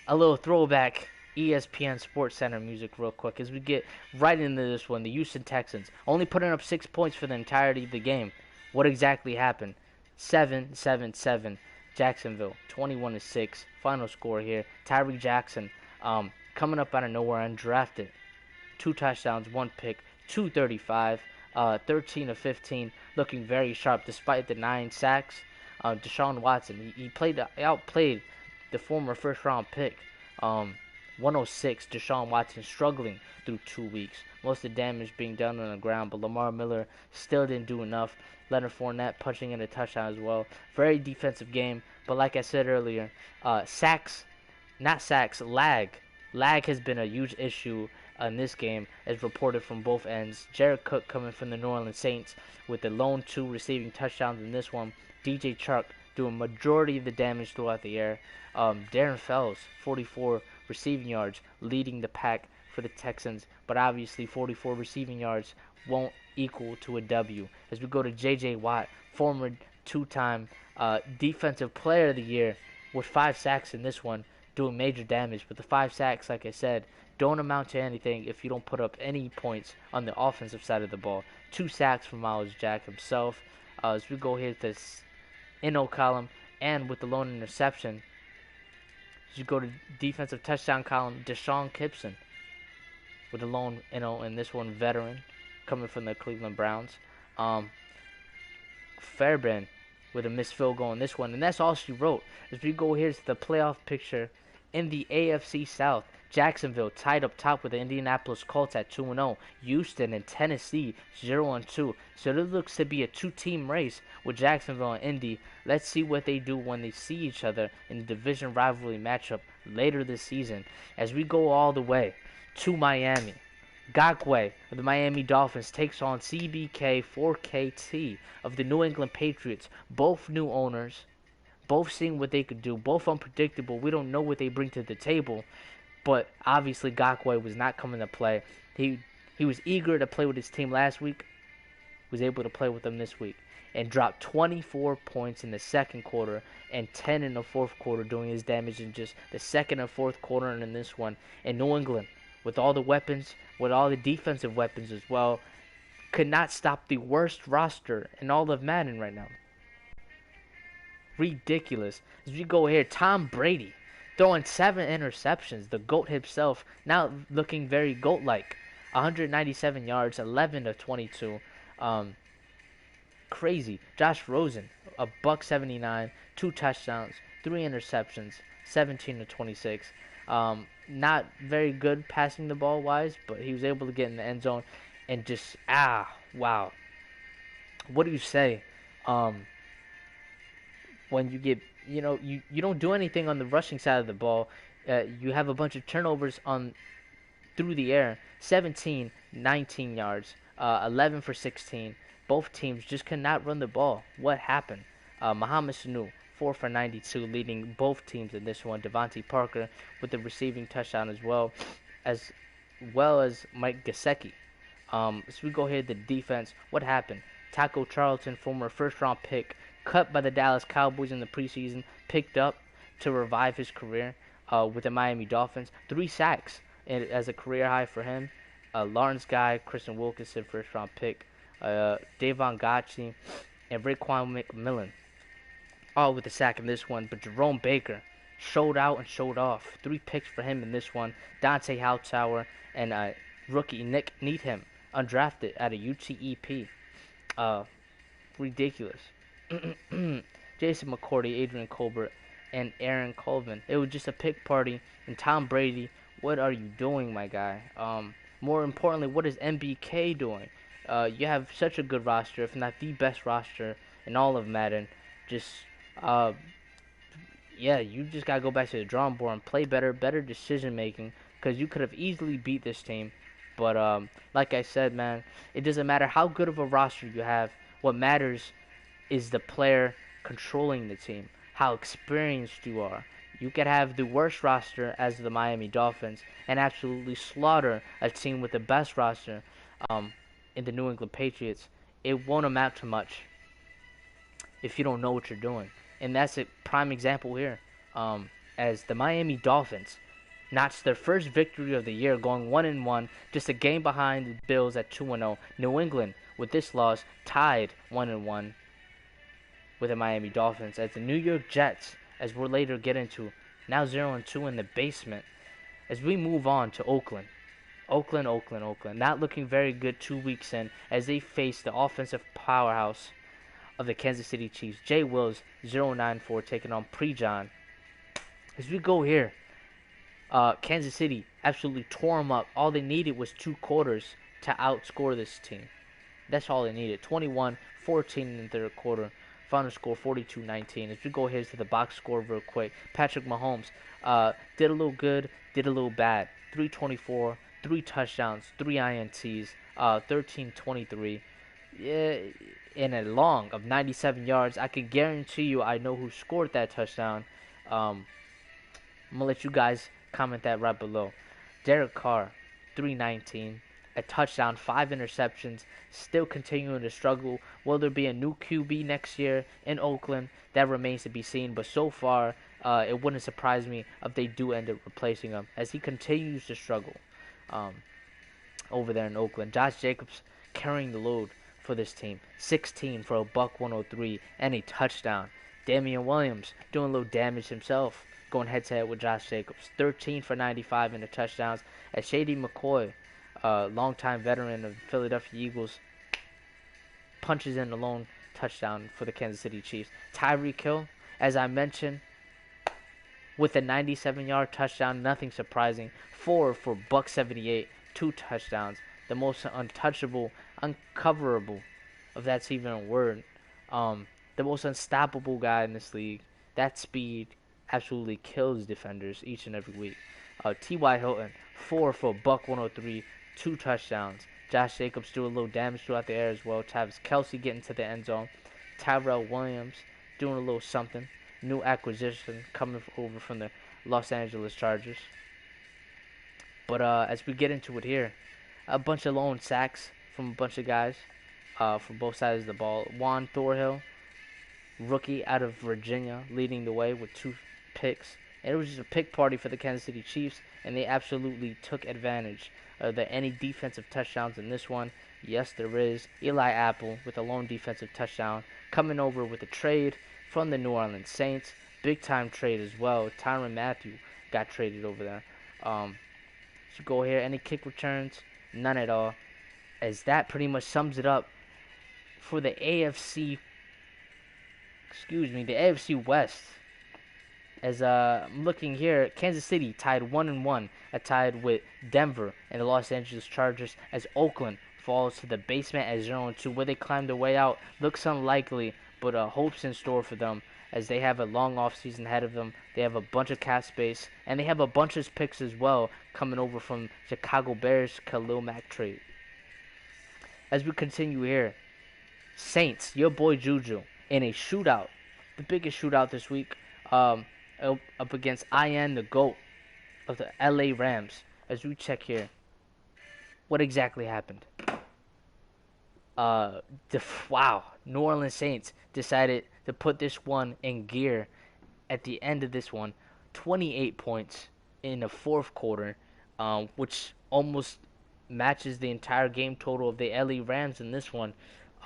a little throwback ESPN Sports Center music real quick as we get right into this one. The Houston Texans only putting up 6 points for the entirety of the game. What exactly happened? 7-7-7. Jacksonville 21-6. Final score here. Tyree Jackson coming up out of nowhere undrafted. 2 touchdowns, 1 pick, 235, 13 of 15, looking very sharp despite the 9 sacks. Deshaun Watson, he outplayed the former first-round pick. 106, Deshaun Watson struggling through 2 weeks. Most of the damage being done on the ground, but Lamar Miller still didn't do enough. Leonard Fournette punching in a touchdown as well. Very defensive game, but like I said earlier, lag. Lag has been a huge issue in this game, as reported from both ends. Jared Cook coming from the New Orleans Saints with the lone 2 receiving touchdowns in this one. DJ Chark doing majority of the damage throughout the air. Darren Fells, 44 receiving yards, leading the pack for the Texans, but obviously 44 receiving yards won't equal to a W. As we go to J.J. Watt, former 2-time Defensive Player of the Year, with 5 sacks in this one, doing major damage. But the 5 sacks, like I said, don't amount to anything if you don't put up any points on the offensive side of the ball. 2 sacks from Miles Jack himself. As we go here to this NO column, and with the lone interception, as you go to defensive touchdown column, Deshaun Gibson with a lone NO, and this one veteran coming from the Cleveland Browns. Fairbairn with a missed field goal in this one, and that's all she wrote. As we go here to the playoff picture in the AFC South, Jacksonville tied up top with the Indianapolis Colts at 2-0. Houston and Tennessee 0-2. So this looks to be a 2-team race with Jacksonville and Indy. Let's see what they do when they see each other in the division rivalry matchup later this season. As we go all the way to Miami, Gakwe of the Miami Dolphins takes on CBK.4KT of the New England Patriots. Both new owners, both seeing what they could do, both unpredictable. We don't know what they bring to the table. But obviously Gakwe was not coming to play. He was eager to play with his team last week. Was able to play with them this week. And dropped 24 points in the second quarter and 10 in the fourth quarter, doing his damage in just the second and fourth quarter and in this one. And New England, with all the weapons, with all the defensive weapons as well, could not stop the worst roster in all of Madden right now. Ridiculous. As we go here, Tom Brady throwing 7 interceptions. The GOAT himself now looking very GOAT-like. 197 yards, 11 of 22. Crazy. Josh Rosen, a $179, 2 touchdowns, 3 interceptions, 17 to 26. Not very good passing the ball wise, but he was able to get in the end zone and just wow. What do you say? When you get you don't do anything on the rushing side of the ball. You have a bunch of turnovers through the air. 17, 19 yards, 11 for 16. Both teams just could not run the ball. What happened? Mohamed Sanu, 4 for 92, leading both teams in this one. Devontae Parker with the receiving touchdown as well as Mike Gesicki. So we go here to the defense. What happened? Taco Charlton, former first-round pick, cut by the Dallas Cowboys in the preseason, picked up to revive his career with the Miami Dolphins. 3 sacks as a career high for him. Lawrence Guy, Christian Wilkinson, first-round pick, Davon Gotchi, and Raekwon McMillan, all with a sack in this one. But Jerome Baker showed out and showed off. 3 picks for him in this one. Dante Hightower and rookie Nick Needham, undrafted out of UTEP. Ridiculous. Jason McCourty, Adrian Colbert, and Aaron Colvin. It was just a pick party. And Tom Brady, what are you doing, my guy? More importantly, what is MBK doing? You have such a good roster, if not the best roster in all of Madden. Just, uh, yeah, you just gotta go back to the drawing board and play better decision making, because you could have easily beat this team. But like I said, man, it doesn't matter how good of a roster you have. What matters is the player controlling the team, how experienced you are. You could have the worst roster as the Miami Dolphins and absolutely slaughter a team with the best roster um, in the New England Patriots. It won't amount to much if you don't know what you're doing. And that's a prime example here. As the Miami Dolphins notched their first victory of the year, going 1-1, just a game behind the Bills at 2-0. New England, with this loss, tied 1-1 with the Miami Dolphins. As the New York Jets, as we'll later get into, now 0-2 in the basement. As we move on to Oakland. Oakland, not looking very good 2 weeks in as they face the offensive powerhouse of the Kansas City Chiefs. Jay Wills, 0-9-4, taking on Prejon. As we go here, Kansas City absolutely tore them up. All they needed was 2 quarters to outscore this team. That's all they needed. 21-14 in the third quarter. Final score 42-19. As we go here to the box score real quick, Patrick Mahomes did a little good, did a little bad. 324, 3 touchdowns, 3 INTs, 13-23. Yeah, in a long of 97 yards. I can guarantee you I know who scored that touchdown. I'm going to let you guys comment that right below. Derek Carr, 319, a touchdown, 5 interceptions, still continuing to struggle. Will there be a new QB next year in Oakland? That remains to be seen, but so far, it wouldn't surprise me if they do end up replacing him, as he continues to struggle over there in Oakland. Josh Jacobs carrying the load for this team, 16 for a buck 103 and a touchdown. Damian Williams doing a little damage himself, going head-to-head with Josh Jacobs, 13 for 95 and the touchdowns. As Shady McCoy, longtime veteran of the Philadelphia Eagles, punches in a lone touchdown for the Kansas City Chiefs. Tyreek Hill, as I mentioned, with a 97-yard touchdown, nothing surprising. 4 for buck 78, 2 touchdowns. The most untouchable, uncoverable, if that's even a word. The most unstoppable guy in this league. That speed absolutely kills defenders each and every week. T.Y. Hilton, 4 for a buck 103, 2 touchdowns. Josh Jacobs doing a little damage throughout the air as well. Travis Kelce getting to the end zone. Tyrell Williams doing a little something. New acquisition coming over from the Los Angeles Chargers. But as we get into it here, a bunch of lone sacks from a bunch of guys from both sides of the ball. Juan Thorhill, rookie out of Virginia, leading the way with 2 picks. And it was just a pick party for the Kansas City Chiefs, and they absolutely took advantage. Are there any defensive touchdowns in this one? Yes, there is. Eli Apple with a lone defensive touchdown, coming over with a trade from the New Orleans Saints. Big time trade as well. Tyrann Mathieu got traded over there. So go here. Any kick returns? None at all. As that pretty much sums it up for the AFC. The AFC West. As I'm looking here, Kansas City tied 1-1, tied with Denver and the Los Angeles Chargers. As Oakland falls to the basement at 0-2, where they climb their way out. Looks unlikely, but hopes in store for them, as they have a long offseason ahead of them. They have a bunch of cap space, and they have a bunch of picks as well coming over from Chicago Bears Khalil Mack trade. As we continue here, Saints, your boy Juju, in a shootout, the biggest shootout this week, up against IN, the GOAT of the LA Rams. As we check here, what exactly happened? New Orleans Saints decided to put this one in gear at the end of this one. 28 points in the fourth quarter, which almost matches the entire game total of the LA Rams in this one.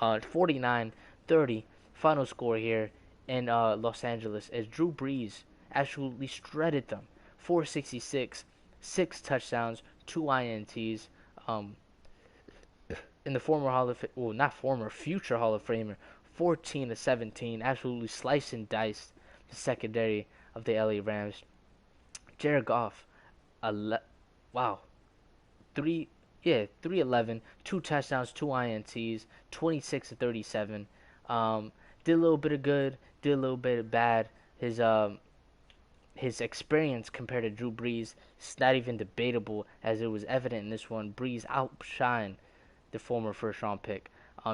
49-30 final score here in Los Angeles, as Drew Brees absolutely shredded them. 466, 6 touchdowns, 2 INTs. In the future Hall of Famer, 14-17, absolutely sliced and diced the secondary of the LA Rams. Jared Goff, ele- wow, three, yeah, 311, two touchdowns, two INTs, 26 to 37. Did a little bit of good, did a little bit of bad. His experience compared to Drew Brees is not even debatable, as it was evident in this one. Brees outshined the former first round pick.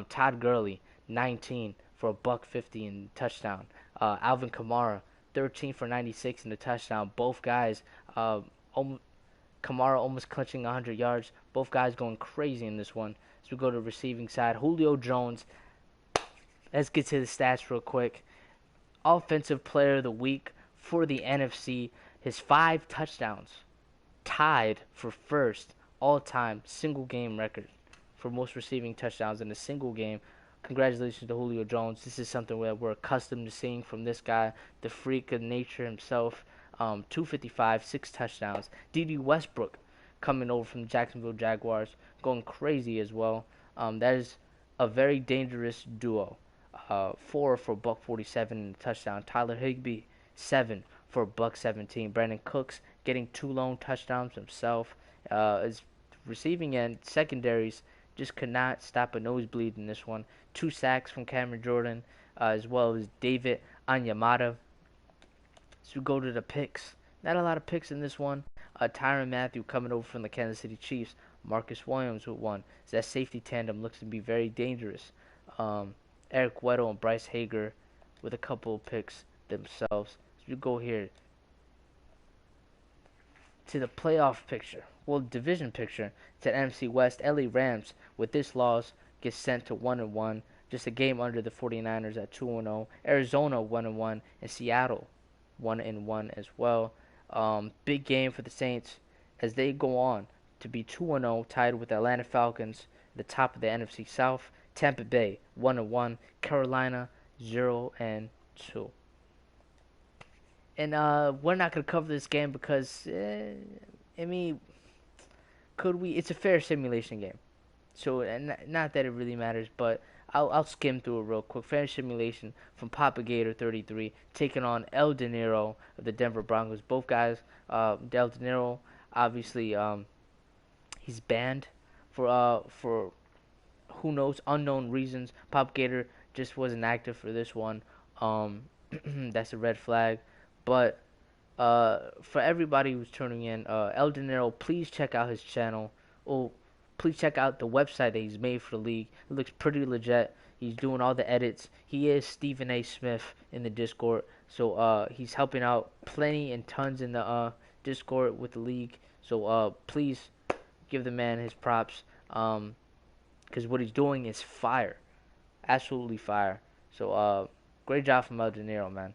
Todd Gurley, 19 for a buck 50 and touchdown. Alvin Kamara, 13 for 96 and a touchdown. Both guys, Kamara almost clutching 100 yards. Both guys going crazy in this one. So we go to the receiving side. Julio Jones. Let's get to the stats real quick. Offensive Player of the Week for the NFC. His 5 touchdowns tied for first all-time single game record for most receiving touchdowns in a single game. Congratulations to Julio Jones. This is something that we're accustomed to seeing from this guy, the freak of nature himself. 255, 6 touchdowns. D.D. Westbrook coming over from the Jacksonville Jaguars, going crazy as well. That is a very dangerous duo. 4 for buck 47 and a touchdown. Tyler Higbee, 7 for buck 17. Brandon Cooks getting 2 lone touchdowns himself. His receiving end secondaries just could not stop a nosebleed in this one. 2 sacks from Cameron Jordan, as well as David Onyemata. So we go to the picks. Not a lot of picks in this one. Tyrann Mathieu coming over from the Kansas City Chiefs. Marcus Williams with 1. So that safety tandem looks to be very dangerous. Eric Weddle and Bryce Hager with a couple of picks themselves. So we go here to the playoff picture. Well, division picture. To the NFC West. LA Rams with this loss get sent to 1-1. Just a game under the 49ers at 2-0. Arizona 1-1. And Seattle 1-1 as well. Big game for the Saints as they go on to be 2-0, tied with the Atlanta Falcons at the top of the NFC South. Tampa Bay 1-1, Carolina 0-2. And we're not gonna cover this game because I mean, could we? It's a fair simulation game, so not that it really matters, but I'll skim through it real quick. Fair simulation from Papa Gator 33 taking on El Dinero of the Denver Broncos. Both guys, El Dinero, obviously, he's banned for who knows unknown reasons. Papa Gator just wasn't active for this one. That's a red flag. But for everybody who's tuning in, El Dinero, please check out his channel. Oh, please check out the website that he's made for the league. It looks pretty legit. He's doing all the edits. He is Stephen A. Smith in the Discord. So he's helping out plenty and tons in the Discord with the league. So please give the man his props. Because what he's doing is fire. Absolutely fire. So great job from El Dinero, man.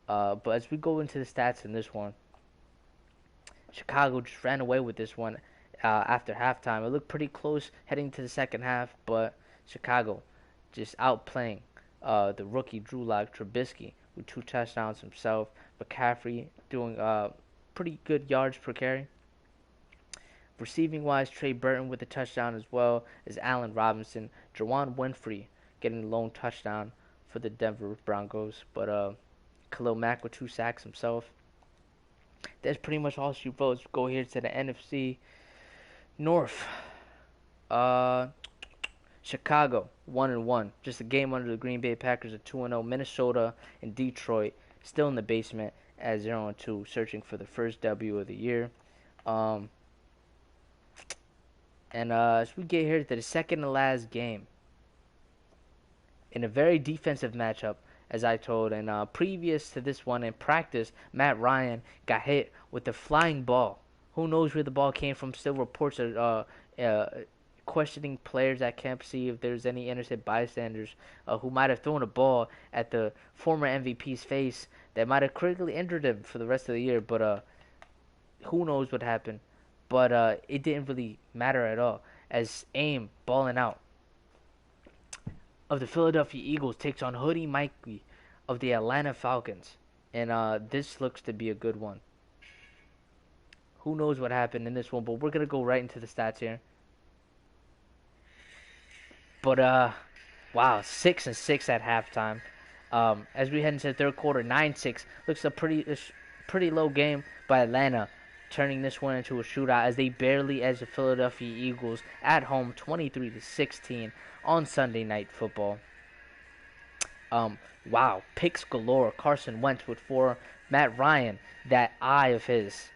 But as we go into the stats in this one, Chicago just ran away with this one after halftime. It looked pretty close heading to the second half, but Chicago just outplaying the rookie Drew Lock Trubisky with 2 touchdowns himself. McCaffrey doing pretty good yards per carry. Receiving wise, Trey Burton with a touchdown as well as Allen Robinson. Juwan Winfrey getting a lone touchdown for the Denver Broncos, but Khalil Mack with 2 sacks himself. That's pretty much all she wrote. Let's go here to the NFC North. Chicago 1-1. Just a game under the Green Bay Packers at 2-0. Minnesota and Detroit still in the basement at 0-2, searching for the first W of the year. As we get here to the second to last game, in a very defensive matchup, as I told, and previous to this one in practice, Matt Ryan got hit with a flying ball. Who knows where the ball came from? Still reports are questioning players at camp, see if there's any innocent bystanders who might have thrown a ball at the former MVP's face that might have critically injured him for the rest of the year. But who knows what happened? But it didn't really matter at all, as Aim balling out of the Philadelphia Eagles takes on Hoodie Mikey of the Atlanta Falcons. And this looks to be a good one. Who knows what happened in this one, but we're going to go right into the stats here. But Wow, 6-6 at halftime. As we head into the third quarter, 9-6 looks pretty low game by Atlanta, turning this one into a shootout as they barely edge the Philadelphia Eagles at home, 23-16 on Sunday Night Football. Wow, picks galore. Carson Wentz with 4. Matt Ryan, that eye of his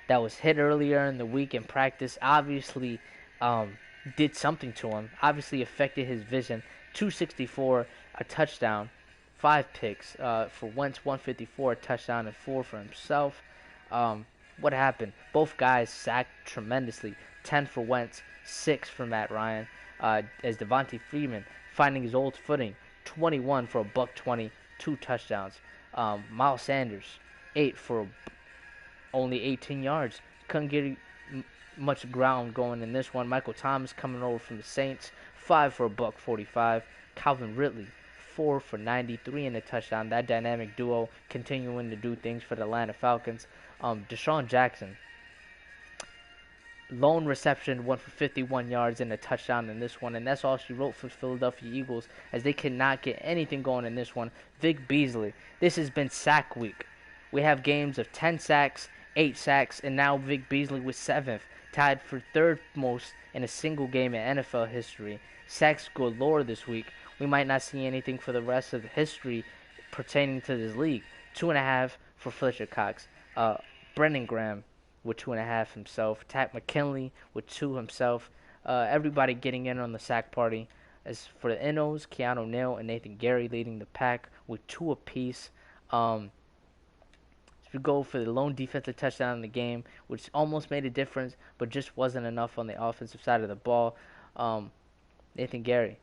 that was hit earlier in the week in practice, obviously did something to him. Obviously affected his vision. 264, a touchdown, 5 picks for Wentz, 154, a touchdown, and 4 for himself. What happened? Both guys sacked tremendously. 10 for Wentz, 6 for Matt Ryan. As Devontae Freeman finding his old footing, 21 for a buck 20, 2 touchdowns. Miles Sanders, 8 for only 18 yards. Couldn't get much ground going in this one. Michael Thomas coming over from the Saints, 5 for a buck 45. Calvin Ridley, 4 for 93 and a touchdown. That dynamic duo continuing to do things for the Atlanta Falcons. Deshaun Jackson, lone reception, 1 for 51 yards and a touchdown in this one. And that's all she wrote for the Philadelphia Eagles as they could not get anything going in this one. Vic Beasley, this has been sack week. We have games of 10 sacks, 8 sacks, and now Vic Beasley with 7th, tied for 3rd most in a single game in NFL history. Sacks galore this week. We might not see anything for the rest of the history pertaining to this league. 2.5 for Fletcher Cox. Brendan Graham with 2.5 himself. Tack McKinley with 2 himself. Everybody getting in on the sack party. As for the Innos, Keanu Neal and Nathan Gary leading the pack with 2 apiece. We go for the lone defensive touchdown in the game, which almost made a difference, but just wasn't enough on the offensive side of the ball. Nathan Gary.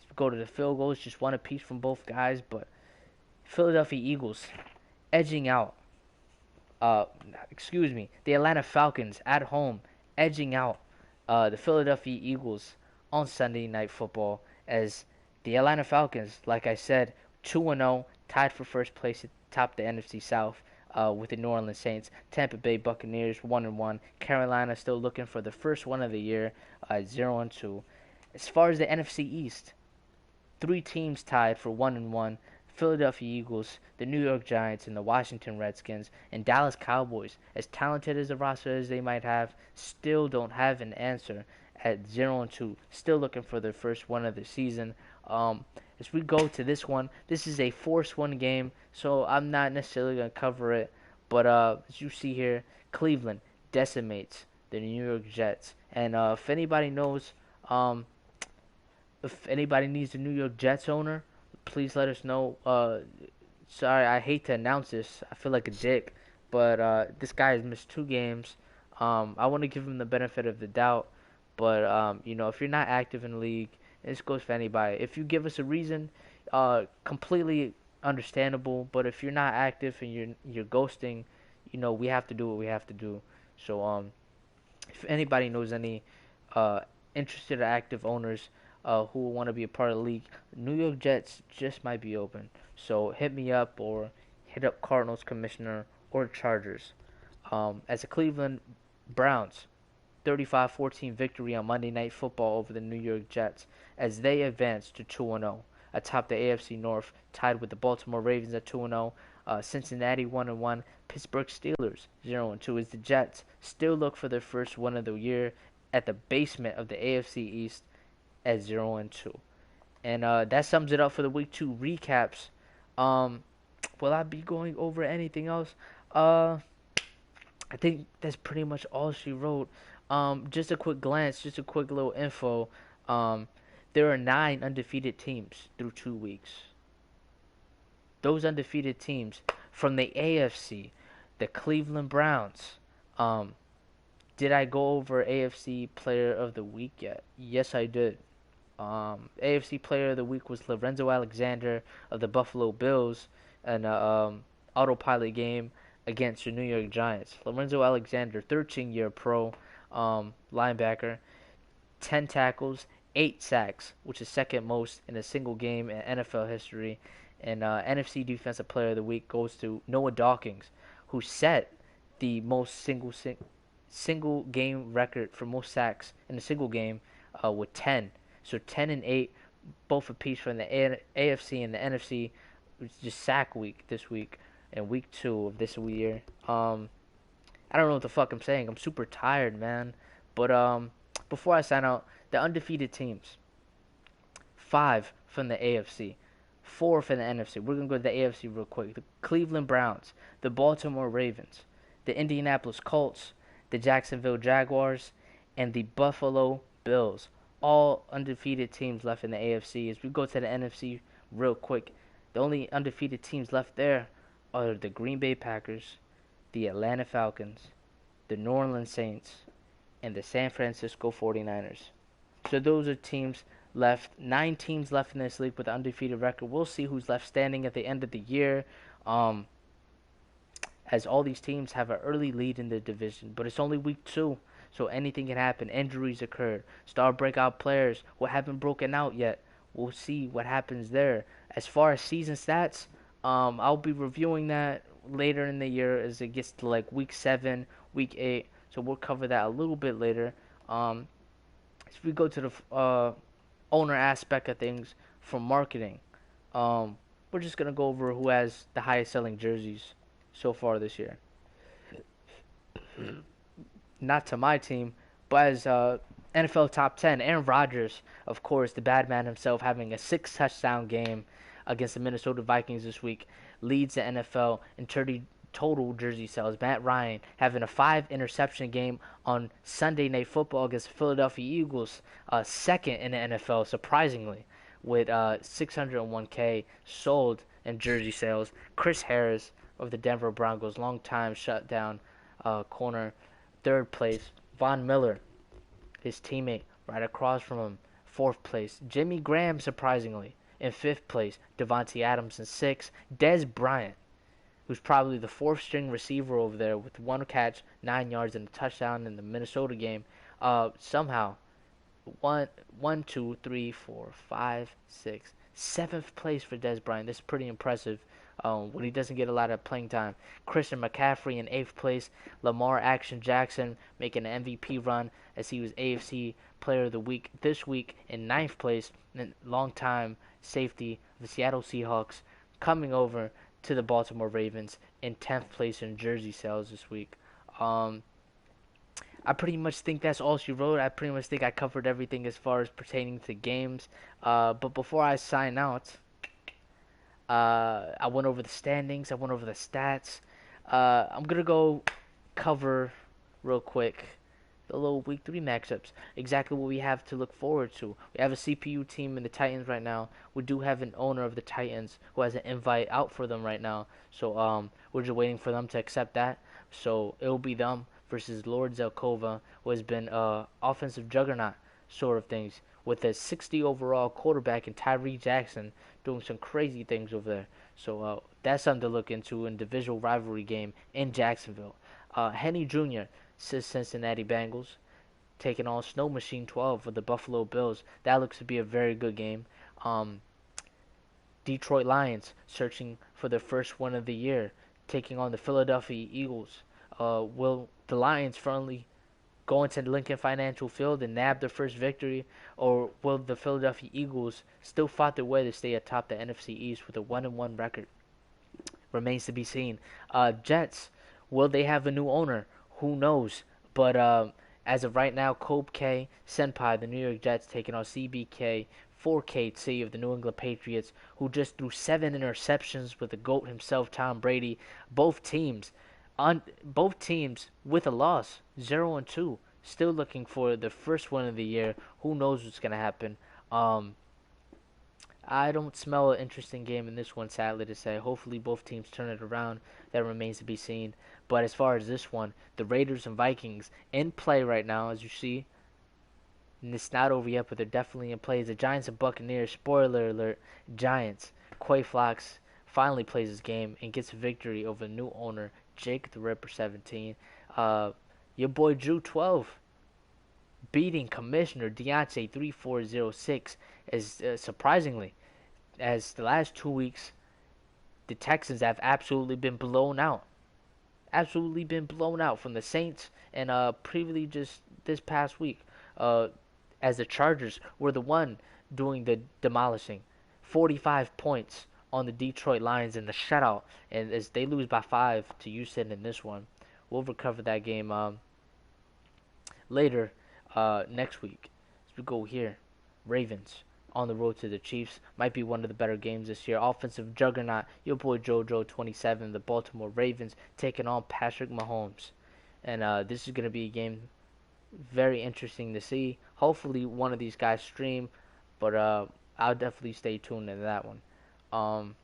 We go to the field goals, just 1 apiece from both guys, but Philadelphia Eagles edging out. The Atlanta Falcons at home edging out the Philadelphia Eagles on Sunday Night Football as the Atlanta Falcons, like I said, 2-0, tied for first place atop the NFC South. With the New Orleans Saints. Tampa Bay Buccaneers 1-1. Carolina still looking for the first one of the year, 0-2. As far as the NFC East, 3 teams tied for 1-1. Philadelphia Eagles, the New York Giants, and the Washington Redskins, and Dallas Cowboys, as talented as a roster as they might have, still don't have an answer at 0-2. Still looking for their first one of the season. As we go to this one, this is a force one game, so I'm not necessarily going to cover it. But as you see here, Cleveland decimates the New York Jets. And if anybody knows, if anybody needs a New York Jets owner, please let us know. Sorry, I hate to announce this. I feel like a dick. But this guy has missed 2 games. I want to give him the benefit of the doubt. But, if you're not active in the league, this goes for anybody. If you give us a reason, completely understandable. But if you're not active and you're ghosting, we have to do what we have to do. So if anybody knows any interested or active owners who want to be a part of the league, New York Jets just might be open. So hit me up or hit up Cardinals commissioner or Chargers. As the Cleveland Browns 35-14 victory on Monday Night Football over the New York Jets as they advance to 2-0 atop the AFC North, tied with the Baltimore Ravens at 2-0, Cincinnati 1-1, Pittsburgh Steelers 0-2 as the Jets still look for their first one of the year at the basement of the AFC East at 0-2. And that sums it up for the Week 2 recaps. Will I be going over anything else? I think that's pretty much all she wrote. Just a quick glance, just a quick little info. There are 9 undefeated teams through 2 weeks. Those undefeated teams from the AFC, the Cleveland Browns. Did I go over AFC Player of the Week yet? Yes, I did. AFC Player of the Week was Lorenzo Alexander of the Buffalo Bills in an autopilot game against the New York Giants. Lorenzo Alexander, 13-year pro linebacker, 10 tackles, 8 sacks, which is second most in a single game in NFL history. And NFC Defensive Player of the Week goes to Noah Dawkins, who set the most single game record for most sacks in a single game with 10. So 10 and 8 both apiece from the AFC and the NFC. It's just sack week this week and week 2 of this year. I don't know what the fuck I'm saying. I'm super tired, man. But before I sign out, the undefeated teams: 5 from the AFC, 4 from the NFC. We're gonna go to the AFC real quick. The Cleveland Browns, the Baltimore Ravens, the Indianapolis Colts, the Jacksonville Jaguars, and the Buffalo Bills. All undefeated teams left in the AFC. As we go to the NFC real quick, the only undefeated teams left there are the Green Bay Packers, the Atlanta Falcons, the New Orleans Saints, and the San Francisco 49ers. So those are teams left. 9 teams left in this league with an undefeated record. We'll see who's left standing at the end of the year. Um, as all these teams have an early lead in the division, but it's only week 2, so anything can happen. Injuries occurred. Star breakout players who haven't broken out yet. We'll see what happens there. As far as season stats, I'll be reviewing that later in the year as it gets to like week 7, week 8. So we'll cover that a little bit later. If we go to the owner aspect of things from marketing, we're just gonna go over who has the highest selling jerseys so far this year. Not to my team, but as NFL top 10, Aaron Rodgers, of course, the bad man himself, having a 6 touchdown game against the Minnesota Vikings this week, leads the NFL in total jersey sales. Matt Ryan having a 5 interception game on Sunday Night Football against the Philadelphia Eagles, second in the NFL, surprisingly, with 601K sold in jersey sales. Chris Harris of the Denver Broncos, long-time shutdown corner, third place. Von Miller, his teammate, right across from him, fourth place. Jimmy Graham, surprisingly, in fifth place. Devontae Adams in sixth. Dez Bryant, who's probably the fourth string receiver over there with 1 catch, 9 yards, and a touchdown in the Minnesota game. Somehow, one, two, three, four, five, six, seventh place for Dez Bryant. This is pretty impressive when he doesn't get a lot of playing time. Christian McCaffrey in 8th place. Lamar Action Jackson making an MVP run as he was AFC Player of the Week this week in 9th place. And longtime safety of the Seattle Seahawks coming over to the Baltimore Ravens in 10th place in jersey sales this week. I pretty much think that's all she wrote. I pretty much think I covered everything as far as pertaining to games. But before I sign out, I went over the standings. I went over the stats. I'm going to go cover real quick the little week 3 matchups. Exactly what we have to look forward to. We have a CPU team in the Titans right now. We do have an owner of the Titans who has an invite out for them right now. So we're just waiting for them to accept that. So it'll be them versus Lord Zelkova, who has been offensive juggernaut sort of things with a 60 overall quarterback in Tyree Jackson doing some crazy things over there. So that's something to look into in divisional rivalry game in Jacksonville. Henny Jr., Cincinnati Bengals, taking on Snow Machine 12 with the Buffalo Bills. That looks to be a very good game. Detroit Lions searching for their first win of the year, taking on the Philadelphia Eagles. Will the Lions finally go into Lincoln Financial Field and nab their first victory, or will the Philadelphia Eagles still fight their way to stay atop the NFC East with a 1-1 record? Remains to be seen. Jets, will they have a new owner? Who knows? But as of right now, Kobe K. Senpai, the New York Jets, taking on CBK 4KT of the New England Patriots, who just threw 7 interceptions with the GOAT himself, Tom Brady. Both teams with a loss, 0-2. Still looking for the first one of the year. Who knows what's gonna happen? I don't smell an interesting game in this one, sadly to say. Hopefully both teams turn it around. That remains to be seen. But as far as this one, the Raiders and Vikings in play right now, as you see. And it's not over yet, but they're definitely in play. The Giants and Buccaneers, spoiler alert, Giants. Quay Fox finally plays his game and gets a victory over new owner, Jake the Ripper 17. Your boy Drew 12 beating Commissioner Deontay 3406 as surprisingly, as the last 2 weeks, the Texans have absolutely been blown out. Absolutely been blown out from the Saints, and previously just this past week, as the Chargers were the one doing the demolishing. 45 points on the Detroit Lions in the shutout, and as they lose by 5 to Houston in this one. We'll recover that game later next week. As we go here, Ravens on the road to the Chiefs. Might be one of the better games this year. Offensive juggernaut, your boy JoJo 27, the Baltimore Ravens taking on Patrick Mahomes. And this is going to be a game very interesting to see. Hopefully one of these guys stream, but I'll definitely stay tuned to that one.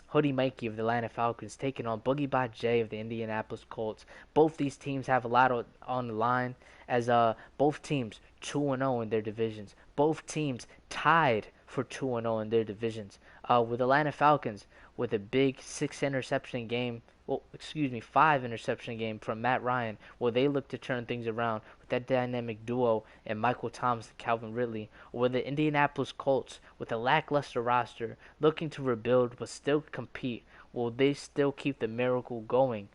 Hoodie Mikey of the Atlanta Falcons taking on Boogie J of the Indianapolis Colts. Both these teams have a lot on the line, as both teams 2-0 in their divisions. Both teams tied for 2-0 in their divisions. With Atlanta Falcons with a big 6-interception game. Well, excuse me, 5-interception game from Matt Ryan, where they look to turn things around with that dynamic duo and Michael Thomas and Calvin Ridley, or the Indianapolis Colts with a lackluster roster looking to rebuild but still compete. Will they still keep the miracle going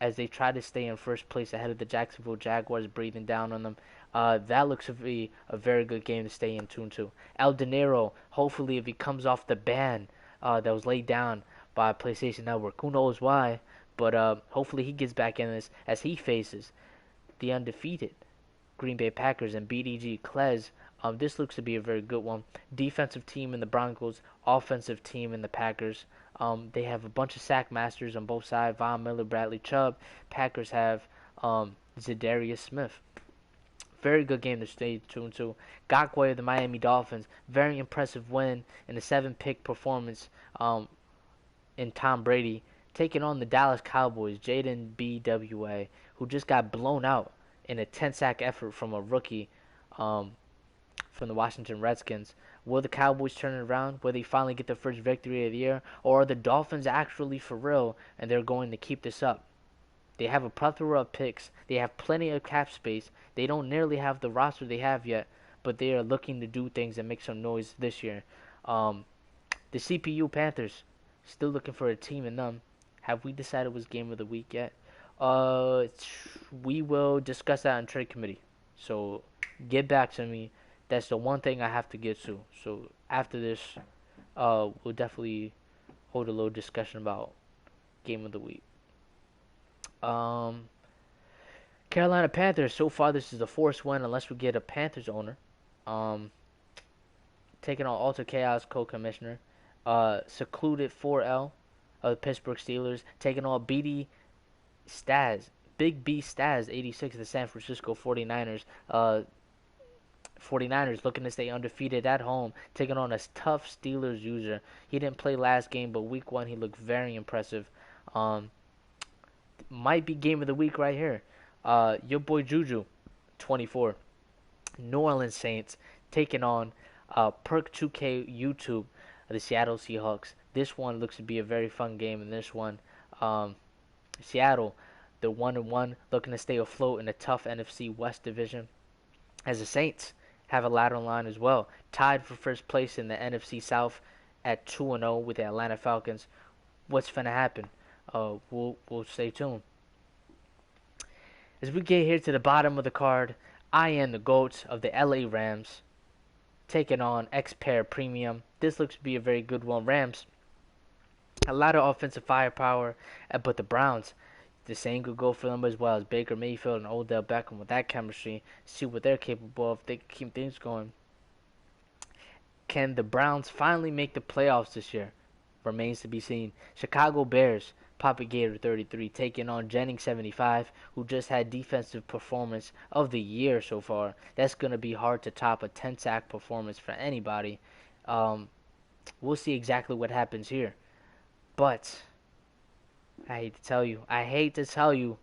as they try to stay in first place ahead of the Jacksonville Jaguars breathing down on them? That looks to be a very good game to stay in tune to. El Dinero, hopefully if he comes off the ban that was laid down by PlayStation Network. Who knows why, but hopefully he gets back in this as he faces the undefeated Green Bay Packers and BDG Klez. This looks to be a very good one. Defensive team in the Broncos, offensive team in the Packers. They have a bunch of sack masters on both sides, Von Miller, Bradley Chubb. Packers have Zadarius Smith. Very good game to stay tuned to. Gakwe of the Miami Dolphins, very impressive win in a 7-pick performance in Tom Brady, taking on the Dallas Cowboys, Jaden BWA, who just got blown out in a 10-sack effort from a rookie from the Washington Redskins. Will the Cowboys turn it around? Will they finally get their first victory of the year? Or are the Dolphins actually for real and they're going to keep this up? They have a plethora of picks. They have plenty of cap space. They don't nearly have the roster they have yet, but they are looking to do things and make some noise this year. The CPU Panthers, still looking for a team in them. Have we decided what's game of the week yet? We will discuss that on trade committee. So get back to me. That's the one thing I have to get to. So after this, we'll definitely hold a little discussion about game of the week. Carolina Panthers. So far, this is the fourth win, unless we get a Panthers owner. Taking on Alter Chaos co-commissioner. Secluded 4L of the Pittsburgh Steelers, taking on BD Staz, Big B Staz 86 of the San Francisco 49ers. 49ers looking to stay undefeated at home, taking on a tough Steelers user. He didn't play last game, but week 1 he looked very impressive. Might be game of the week right here. Your boy Juju 24, New Orleans Saints taking on Perk 2K YouTube, the Seattle Seahawks. This one looks to be a very fun game. In this one, Seattle, the 1-1, looking to stay afloat in a tough NFC West division, as the Saints have a lateral line as well, tied for first place in the NFC South at 2-0 with the Atlanta Falcons. What's finna happen? We'll stay tuned. As we get here to the bottom of the card, I am the GOAT of the LA Rams, taking on X-Pair Premium. This looks to be a very good one. Rams, a lot of offensive firepower, but the Browns, the same could go for them as well, as Baker Mayfield and Odell Beckham with that chemistry. See what they're capable of if they can keep things going. Can the Browns finally make the playoffs this year? Remains to be seen. Chicago Bears, Papa Gator 33, taking on Jennings 75, who just had defensive performance of the year so far. That's going to be hard to top a 10-sack performance for anybody. We'll see exactly what happens here. But I hate to tell you,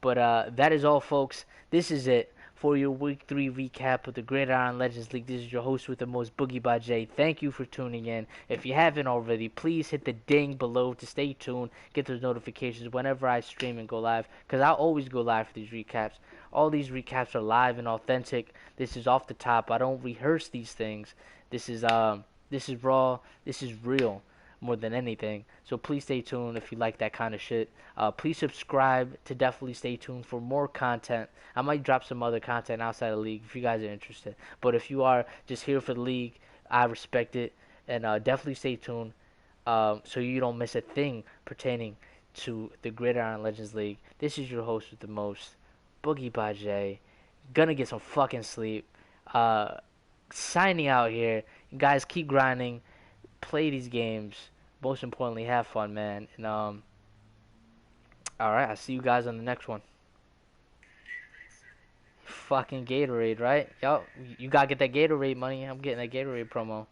but that is all, folks. This is it for your Week 3 recap of the Gridiron Legends League. This is your host with the most, Boogie by Jay. Thank you for tuning in. If you haven't already, please hit the ding below to stay tuned, get those notifications whenever I stream and go live, because I'll always go live for these recaps. All these recaps are live and authentic. This is off the top. I don't rehearse these things. This is raw. This is real. more than anything. So please stay tuned if you like that kind of shit. Please subscribe to definitely stay tuned for more content. I might drop some other content outside the league if you guys are interested. But if you are just here for the league, I respect it. And definitely stay tuned so you don't miss a thing pertaining to the Gridiron Legends League. This is your host with the most, Boogie Bajay. Gonna get some fucking sleep. Signing out here. You guys keep grinding. Play these games. Most importantly, have fun, man. And alright, I'll see you guys on the next one. Fucking Gatorade, right? Yo, you gotta get that Gatorade money. I'm getting that Gatorade promo.